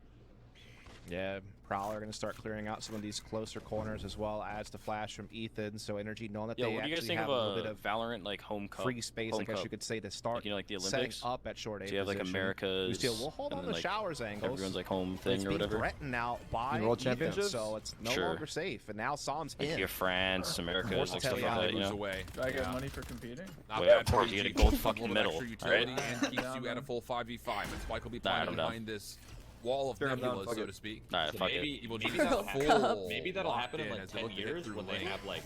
Speaker 9: Yeah, Prowler going to start clearing out some of these closer corners as well as the flash from Ethan. So Energy knowing that
Speaker 6: Yo,
Speaker 9: they
Speaker 6: what do you guys
Speaker 9: actually
Speaker 6: think
Speaker 9: have
Speaker 6: of
Speaker 9: a little bit of
Speaker 6: Valorant like home cup?
Speaker 9: free space,
Speaker 6: home
Speaker 9: I guess
Speaker 6: cup?
Speaker 9: you could say, to start
Speaker 6: Like, you know, like the
Speaker 9: setting
Speaker 6: Olympics?
Speaker 9: up at short A
Speaker 6: So you have like
Speaker 9: position.
Speaker 6: America's.
Speaker 9: We still will hold
Speaker 6: and
Speaker 9: on
Speaker 6: then,
Speaker 9: to
Speaker 6: like,
Speaker 9: showers angles.
Speaker 6: Everyone's like home
Speaker 9: But
Speaker 6: thing
Speaker 9: it's
Speaker 6: or
Speaker 9: being
Speaker 6: whatever.
Speaker 9: threatened now by
Speaker 5: World
Speaker 9: Ethan,
Speaker 5: Championships?
Speaker 9: so it's no
Speaker 6: Sure.
Speaker 9: longer safe. And now Sam's
Speaker 6: Like
Speaker 9: in.
Speaker 6: your France, America's, like stuff like that, you
Speaker 8: moves
Speaker 6: know.
Speaker 8: away.
Speaker 10: Do I get
Speaker 8: Yeah.
Speaker 10: money for competing?
Speaker 8: Not
Speaker 6: Well,
Speaker 8: bad
Speaker 6: of course,
Speaker 8: for
Speaker 6: you get a
Speaker 8: EG.
Speaker 6: gold
Speaker 8: A
Speaker 6: fucking
Speaker 8: little
Speaker 6: medal,
Speaker 8: extra utility
Speaker 6: right?
Speaker 8: and keeps
Speaker 10: Yeah,
Speaker 8: you at a
Speaker 10: man.
Speaker 8: full 5v5. And Spike will be
Speaker 6: Nah,
Speaker 8: planning
Speaker 6: I'm down.
Speaker 8: behind this wall of
Speaker 5: Sure, I'm down,
Speaker 8: nebulas,
Speaker 5: fuck
Speaker 8: so
Speaker 5: it.
Speaker 8: to speak.
Speaker 6: Nah,
Speaker 2: So
Speaker 6: fuck
Speaker 2: maybe,
Speaker 6: it.
Speaker 2: maybe that'll
Speaker 1: World
Speaker 2: happen.
Speaker 1: Cup.
Speaker 2: Maybe that'll happen in
Speaker 8: Locked
Speaker 2: like
Speaker 8: as they
Speaker 2: 10
Speaker 8: look to hit
Speaker 2: years
Speaker 8: through
Speaker 2: when they
Speaker 8: lane.
Speaker 2: have like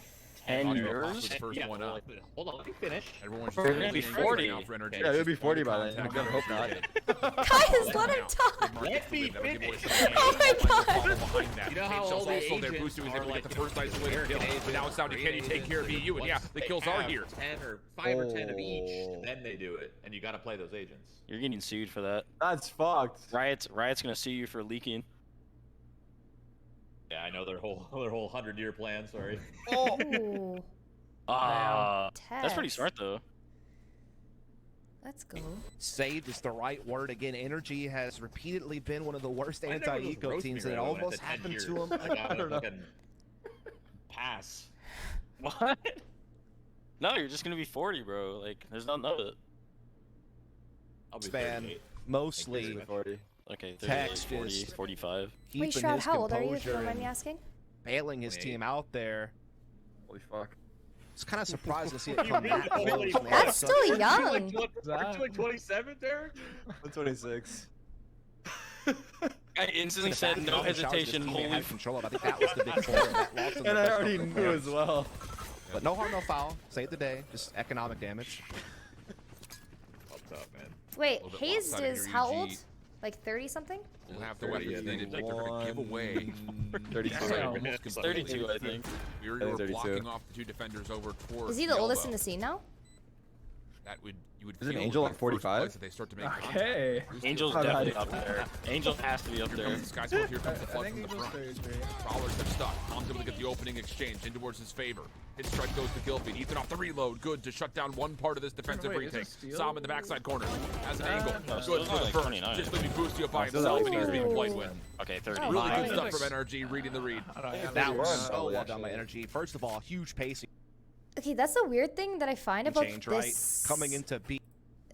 Speaker 6: 10
Speaker 8: Audio
Speaker 6: years?
Speaker 8: was the first
Speaker 2: Yeah,
Speaker 8: one
Speaker 2: well,
Speaker 8: up.
Speaker 2: hold on, let me finish.
Speaker 8: Everyone's
Speaker 6: They're gonna be
Speaker 8: just
Speaker 6: 40.
Speaker 8: now for energy.
Speaker 5: Yeah, it'll be
Speaker 8: Just
Speaker 5: 40 by
Speaker 8: point
Speaker 5: then.
Speaker 8: contact
Speaker 5: I hope not.
Speaker 8: every
Speaker 1: Guys, let
Speaker 8: day.
Speaker 1: him talk.
Speaker 2: Let me
Speaker 8: That would give away
Speaker 2: finish.
Speaker 8: some
Speaker 1: Oh my
Speaker 8: games.
Speaker 1: God.
Speaker 8: Follow behind that.
Speaker 2: You know how
Speaker 8: Cage
Speaker 2: all the
Speaker 8: also their
Speaker 2: agents
Speaker 8: booster was
Speaker 2: are
Speaker 8: able to
Speaker 2: like
Speaker 8: get the first
Speaker 2: the
Speaker 8: isolated
Speaker 2: American
Speaker 8: kill, but now it's down to can you take care of EU? And yeah, the kills are here.
Speaker 2: 10 or 5 or 10 of each,
Speaker 5: Oh.
Speaker 2: then they do it, and you got to play those agents.
Speaker 6: You're getting sued for that.
Speaker 5: That's fucked.
Speaker 6: Riot's gonna sue you for leaking.
Speaker 2: Yeah, I know their whole 100-year plan. Sorry.
Speaker 1: Ooh.
Speaker 6: That's pretty
Speaker 1: Tex.
Speaker 6: smart though.
Speaker 1: Let's go.
Speaker 9: Saved is the right word. Again, Energy has repeatedly been one of the worst
Speaker 2: Why never was
Speaker 9: anti-eco
Speaker 2: roast
Speaker 9: teams,
Speaker 2: me
Speaker 9: and it
Speaker 2: right when I
Speaker 9: almost
Speaker 2: said 10
Speaker 9: happened
Speaker 2: years?
Speaker 9: to them.
Speaker 2: I got
Speaker 5: I don't know.
Speaker 2: fucking pass.
Speaker 6: What? No, you're just gonna be 40, bro. Like, there's nothing of it.
Speaker 2: I'll be
Speaker 9: Span
Speaker 2: 38.
Speaker 9: mostly
Speaker 5: 40.
Speaker 6: Okay, 38,
Speaker 9: Text
Speaker 6: 40,
Speaker 9: is-
Speaker 6: 45.
Speaker 9: keeping
Speaker 1: Wait, Shroud,
Speaker 9: his
Speaker 1: how old are you, if you
Speaker 9: composure
Speaker 1: don't mind me
Speaker 9: and
Speaker 1: asking?
Speaker 9: bailing his
Speaker 2: 28.
Speaker 9: team out there.
Speaker 5: Holy fuck.
Speaker 9: It's kind of surprising to see it come that
Speaker 2: Holy
Speaker 9: close, man.
Speaker 1: That's
Speaker 9: So-
Speaker 1: still young.
Speaker 2: Aren't you like 27, Derek?
Speaker 5: I'm 26.
Speaker 6: I instantly
Speaker 9: the
Speaker 6: said
Speaker 9: fact
Speaker 6: no
Speaker 9: that Showers'
Speaker 6: hesitation.
Speaker 9: teammate
Speaker 6: Holy
Speaker 9: had control of. I think that was the big point of that loss in the
Speaker 5: And I
Speaker 9: first
Speaker 5: already
Speaker 9: couple of
Speaker 5: knew
Speaker 9: rounds.
Speaker 5: as well.
Speaker 9: But no harm, no foul. Save the day. Just economic damage.
Speaker 2: What's up, man?
Speaker 1: Wait,
Speaker 8: little bit
Speaker 1: Hazed
Speaker 8: lopsided
Speaker 1: is
Speaker 8: here,
Speaker 1: how
Speaker 8: EG.
Speaker 1: old? Like 30 something?
Speaker 8: We'll have the
Speaker 2: 30,
Speaker 8: weapons
Speaker 2: I
Speaker 8: needed.
Speaker 2: think.
Speaker 8: They're going to give away.
Speaker 5: 32.
Speaker 8: Yeah,
Speaker 10: almost
Speaker 8: it's
Speaker 6: 32, I think.
Speaker 8: You're
Speaker 5: 32.
Speaker 8: blocking off the two defenders over towards
Speaker 1: Is he the oldest in
Speaker 8: Yellow.
Speaker 1: the scene now?
Speaker 8: That would you would
Speaker 5: Isn't
Speaker 8: feel
Speaker 5: Angel
Speaker 8: would
Speaker 5: like
Speaker 8: be the first
Speaker 5: 45?
Speaker 8: place that they start to make
Speaker 10: Okay.
Speaker 8: contact.
Speaker 6: Angel's
Speaker 5: Oh,
Speaker 6: definitely
Speaker 5: nice.
Speaker 6: up there. Angel has to be up
Speaker 8: Here
Speaker 6: there.
Speaker 8: comes the Skyswell. Here comes the
Speaker 10: I
Speaker 8: flood
Speaker 10: think
Speaker 8: from the
Speaker 10: Angel's
Speaker 8: front.
Speaker 10: 33.
Speaker 8: Prowlers have stuck. Tom's able to get the opening exchange in towards his favor. His strike goes to Gilfeed. Ethan off the reload. Good to shut down one part of this defensive
Speaker 10: Wait, is it
Speaker 8: retake.
Speaker 10: steal?
Speaker 8: Sam in the backside corner. Has an angle.
Speaker 6: no,
Speaker 8: Good
Speaker 6: steal's
Speaker 8: for the
Speaker 6: like
Speaker 8: first.
Speaker 6: 29.
Speaker 8: Just leaving Boostio by
Speaker 5: Steal's
Speaker 8: himself,
Speaker 5: like
Speaker 8: and he's being
Speaker 5: 30.
Speaker 8: played with.
Speaker 6: Okay, 30.
Speaker 1: Oh,
Speaker 8: Really good
Speaker 1: nice.
Speaker 8: stuff from NRG, reading the read.
Speaker 9: That was
Speaker 5: Run,
Speaker 9: so
Speaker 5: probably,
Speaker 9: well done by
Speaker 5: actually.
Speaker 9: Energy. First of all, huge pacing
Speaker 1: Okay, that's a weird thing that I find about
Speaker 9: change, right?
Speaker 1: this.
Speaker 9: Coming into B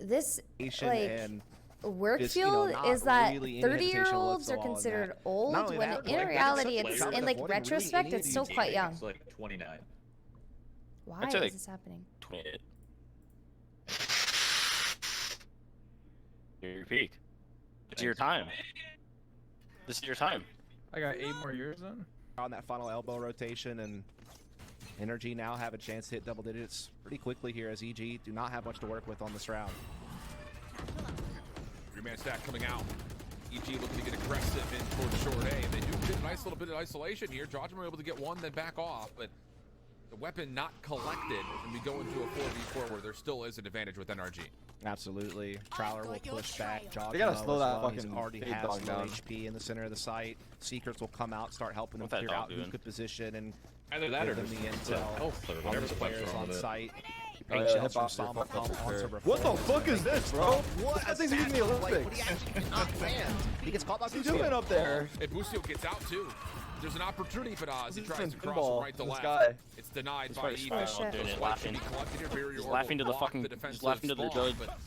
Speaker 1: This
Speaker 9: nation
Speaker 1: like
Speaker 9: and
Speaker 1: work
Speaker 9: just, you know,
Speaker 1: field
Speaker 9: not
Speaker 1: is that
Speaker 9: really any hesitation
Speaker 1: 30-year-olds are
Speaker 9: whatsoever in
Speaker 1: considered
Speaker 9: that.
Speaker 1: old
Speaker 9: Not only
Speaker 1: when
Speaker 9: that, but,
Speaker 1: in
Speaker 9: like,
Speaker 1: reality
Speaker 9: that's
Speaker 1: it's
Speaker 9: such a
Speaker 1: in
Speaker 9: way
Speaker 1: like
Speaker 9: of avoiding really
Speaker 1: retrospect
Speaker 9: any of
Speaker 1: it's still
Speaker 9: these
Speaker 1: quite young.
Speaker 2: It's like 29.
Speaker 1: Why
Speaker 6: I'd say,
Speaker 1: is
Speaker 6: like,
Speaker 1: this happening?
Speaker 6: 28. You're your peak. It's your time. This is your time.
Speaker 10: I got 8 more years then.
Speaker 9: on that final elbow rotation, and Energy now have a chance to hit double digits pretty quickly here as EG do not have much to work with on this round.
Speaker 8: 3-man stack coming out. EG looking to get aggressive in towards short A. And they do get a nice little bit of isolation here. Judgment able to get one, then back off. But the weapon not collected, and we go into a 4v4 where there still is an advantage with NRG.
Speaker 9: Absolutely. Prowler will push back. Jog
Speaker 5: They gotta
Speaker 9: low
Speaker 5: slow
Speaker 9: as
Speaker 5: that
Speaker 9: well. He's
Speaker 5: fucking
Speaker 9: already
Speaker 5: fade
Speaker 9: has
Speaker 5: dog
Speaker 9: low
Speaker 5: down.
Speaker 9: HP in the center of the site. Secrets will come out, start helping them
Speaker 6: What's that
Speaker 9: figure
Speaker 6: dog
Speaker 9: out who's
Speaker 6: doing?
Speaker 9: good position and
Speaker 2: Either that or
Speaker 9: give them
Speaker 2: just
Speaker 9: the intel
Speaker 2: health or
Speaker 9: on
Speaker 2: whatever
Speaker 9: the
Speaker 2: the fuck's
Speaker 9: players
Speaker 2: wrong
Speaker 9: on
Speaker 2: with it.
Speaker 9: site.
Speaker 5: Oh,
Speaker 9: Paint
Speaker 5: yeah,
Speaker 9: shells from
Speaker 5: hip-hop's your
Speaker 9: Sama
Speaker 5: fucking
Speaker 9: come onto
Speaker 5: fair. What the fuck is this, bro?
Speaker 9: What?
Speaker 5: That thing's using the
Speaker 9: Like, but
Speaker 5: Olympics.
Speaker 9: he actually did not land. He gets caught by
Speaker 5: What's he
Speaker 9: Busio.
Speaker 5: doing up there?
Speaker 8: And Busio gets out too. There's an opportunity for Oz. He
Speaker 5: This is
Speaker 8: tries to
Speaker 5: some
Speaker 8: cross
Speaker 5: pinball,
Speaker 8: from right to
Speaker 5: this
Speaker 8: left.
Speaker 5: guy.
Speaker 8: It's denied
Speaker 6: He's
Speaker 8: by
Speaker 6: probably
Speaker 8: Ethan.
Speaker 1: smart
Speaker 6: doing it,
Speaker 8: Select
Speaker 6: laughing.
Speaker 8: to be collected here. Barrier
Speaker 6: He's
Speaker 8: orbital
Speaker 6: laughing to the
Speaker 8: block
Speaker 6: fucking-
Speaker 8: the
Speaker 6: he's
Speaker 8: defensive
Speaker 6: laughing to the
Speaker 8: spawn,
Speaker 6: judge.
Speaker 8: but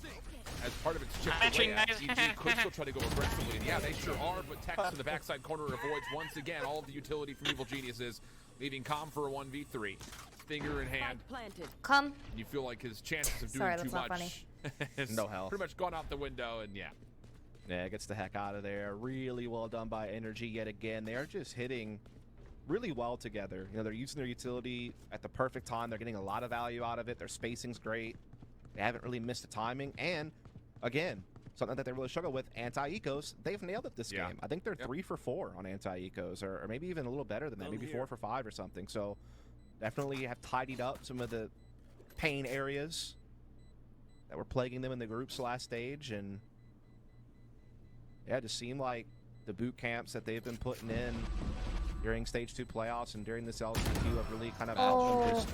Speaker 8: as part of its chip
Speaker 6: Matching,
Speaker 8: away,
Speaker 6: guys.
Speaker 8: EG could still try to go aggressively. And yeah, they sure are, but Tex in the backside corner avoids once again all of the utility from Evil Geniuses, leaving Com for a 1v3. Finger in hand.
Speaker 1: Come.
Speaker 8: You feel like his chances of doing
Speaker 1: Sorry,
Speaker 8: too
Speaker 1: that's not
Speaker 8: much has
Speaker 9: No health.
Speaker 8: pretty much gone out the window, and yeah.
Speaker 9: Yeah, gets the heck out of there. Really well done by Energy yet again. They are just hitting really well together. You know, they're using their utility at the perfect time. They're getting a lot of value out of it. Their spacing's great. They haven't really missed the timing. And again, something that they really struggle with, anti-ecos, they've nailed it this
Speaker 8: Yeah.
Speaker 9: game. I think they're
Speaker 8: Yep.
Speaker 9: 3 for 4 on anti-ecos, or maybe even a little better than that, maybe 4 for 5 or something. So definitely have tidied up some of the pain areas that were plaguing them in the groups last stage. And yeah, it just seemed like the boot camps that they've been putting in during Stage 2 playoffs and during this LCQ have really kind of helped them just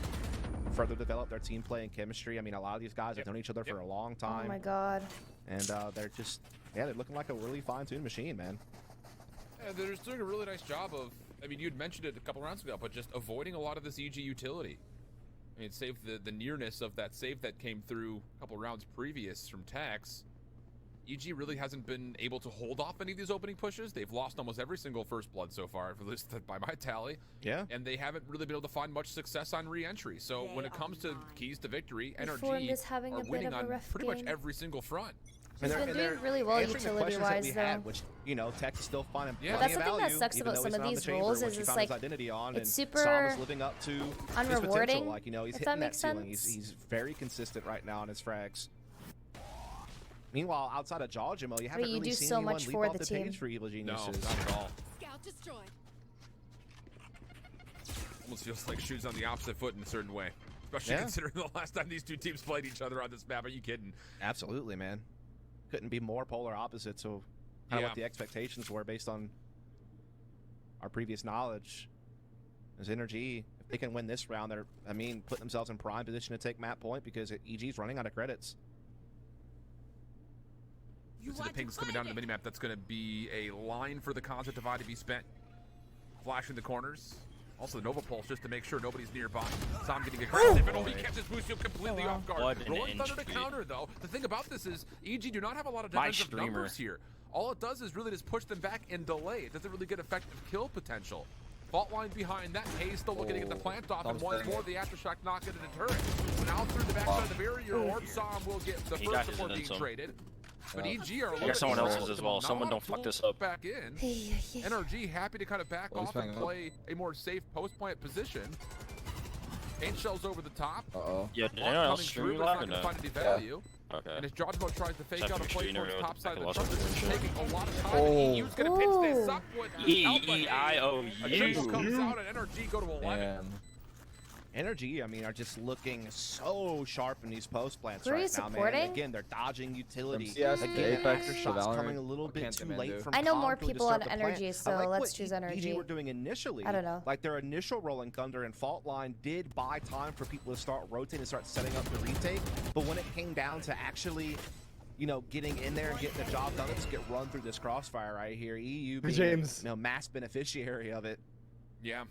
Speaker 9: further develop their team play and chemistry. I mean, a lot of these guys have known each other for a long
Speaker 1: Oh
Speaker 9: time.
Speaker 1: my god.
Speaker 9: And they're just, yeah, they're looking like a really fine-tuned machine, man.
Speaker 8: Yeah, they're just doing a really nice job of, I mean, you'd mentioned it a couple rounds ago, but just avoiding a lot of this EG utility. I mean, save the nearness of that save that came through a couple rounds previous from Tex. EG really hasn't been able to hold off any of these opening pushes. They've lost almost every single first blood so far, at least by my tally.
Speaker 9: Yeah.
Speaker 8: And they haven't really been able to find much success on re-entry. So when it comes to keys to victory,
Speaker 1: Reformed
Speaker 8: NRG
Speaker 1: is having
Speaker 8: are
Speaker 1: a bit
Speaker 8: winning
Speaker 1: of a
Speaker 8: on
Speaker 1: rough
Speaker 8: pretty much
Speaker 1: game.
Speaker 8: every single front.
Speaker 1: He's been doing really well utility-wise, though.
Speaker 9: Which, you know, Tech is still finding
Speaker 8: Yeah.
Speaker 9: plenty
Speaker 1: But that's
Speaker 9: of
Speaker 1: the thing
Speaker 9: value,
Speaker 1: that sucks
Speaker 9: even
Speaker 1: about
Speaker 9: though
Speaker 1: some
Speaker 9: he's
Speaker 1: of
Speaker 9: not in the
Speaker 1: these
Speaker 9: chamber,
Speaker 1: roles
Speaker 9: which
Speaker 1: is
Speaker 9: he
Speaker 1: it's
Speaker 9: found his
Speaker 1: like,
Speaker 9: identity on,
Speaker 1: it's
Speaker 9: and
Speaker 1: super
Speaker 9: Sam is living up to his potential.
Speaker 1: unrewarding,
Speaker 9: Like, you know, he's
Speaker 1: if
Speaker 9: hitting
Speaker 1: that makes
Speaker 9: ceiling.
Speaker 1: sense.
Speaker 9: He's very consistent right now on his frags. Meanwhile, outside of Jawjimo, you haven't
Speaker 1: you
Speaker 9: really
Speaker 1: do
Speaker 9: seen
Speaker 1: so
Speaker 9: anyone
Speaker 1: much
Speaker 9: leap
Speaker 1: for
Speaker 9: off
Speaker 1: the
Speaker 9: the
Speaker 1: team.
Speaker 9: page for Evil
Speaker 8: No,
Speaker 9: Geniuses.
Speaker 8: not at all.
Speaker 3: Scout destroyed.
Speaker 8: Almost feels like shoes on the opposite foot in a certain way. Especially
Speaker 9: Yeah.
Speaker 8: considering the last time these two teams played each other on this map. Are you kidding?
Speaker 9: Absolutely, man. Couldn't be more polar opposites. So, kind of
Speaker 8: Yeah.
Speaker 9: what the expectations were based on our previous knowledge. As Energy, if they can win this round, they're, I mean, putting themselves in prime position to take map point because EG's running out of credits.
Speaker 8: You see the pings coming down to the minimap. That's going to be a line for the concept divide to be spent. Flashing the corners. Also, the Nova Pulse just to make sure nobody's nearby. Sam getting aggressive, and he catches Busio completely off guard.
Speaker 6: What an
Speaker 8: Rolling Thunder to
Speaker 6: entry.
Speaker 8: counter, though. The thing about this is, EG do not have a lot of
Speaker 6: My
Speaker 8: defensive
Speaker 6: streamer.
Speaker 8: numbers here. All it does is really just push them back and delay. It doesn't really get effective kill potential. Fault line behind that. Hayes still looking to get the plant off, and once more the aftershock knock into the turret. So now through the backside of the barrier, Orb Sam will get the
Speaker 6: He
Speaker 8: first
Speaker 6: got his
Speaker 8: support being
Speaker 6: invincible.
Speaker 8: traded. But EG are
Speaker 6: I got someone else's as well. Someone don't fuck this up.
Speaker 8: Back in. NRG happy to kind of back off and play a more safe post plant position. Paint shells over the top.
Speaker 6: Yeah, did
Speaker 8: Mark
Speaker 6: anyone else
Speaker 8: coming
Speaker 6: stream
Speaker 8: through,
Speaker 6: you
Speaker 8: but
Speaker 6: live or
Speaker 8: not gonna
Speaker 6: no?
Speaker 8: find any value.
Speaker 6: Okay.
Speaker 8: And as Jawjimo tries to fake
Speaker 6: Except
Speaker 8: out a
Speaker 6: for
Speaker 8: play
Speaker 6: Streamer
Speaker 8: towards
Speaker 6: with
Speaker 8: top side of the
Speaker 6: like a
Speaker 8: truck, this is
Speaker 6: lost
Speaker 8: taking a lot of time.
Speaker 5: Oh.
Speaker 8: EU's gonna pitch this up with the Alpha Haze.
Speaker 6: E-E-I-O-U.
Speaker 8: A triple comes out and NRG go to 11.
Speaker 9: Energy, I mean, are just looking so sharp in these post plants
Speaker 1: Who are
Speaker 9: right
Speaker 1: you
Speaker 9: now, man.
Speaker 1: supporting?
Speaker 9: Again, they're dodging utility.
Speaker 5: From CS to
Speaker 9: Again,
Speaker 5: Apex to
Speaker 9: aftershot's
Speaker 5: Valorant,
Speaker 9: coming a little
Speaker 5: what
Speaker 9: bit
Speaker 5: can't
Speaker 9: too
Speaker 5: the man
Speaker 9: late
Speaker 5: do?
Speaker 9: from
Speaker 1: I know more
Speaker 9: Conk to
Speaker 1: people
Speaker 9: disturb
Speaker 1: on
Speaker 9: the plant.
Speaker 1: Energy,
Speaker 9: I
Speaker 1: so
Speaker 9: like
Speaker 1: let's
Speaker 9: what
Speaker 1: choose
Speaker 9: EG
Speaker 1: Energy.
Speaker 9: were doing initially.
Speaker 1: I don't know.
Speaker 9: Like their initial Rolling Thunder and Fault Line did buy time for people to start rotating and start setting up the retake. But when it came down to actually, you know, getting in there and getting the job done, let's get run through this crossfire right here. EU being,
Speaker 5: James.
Speaker 9: you know, mass beneficiary of it.
Speaker 8: Yeah.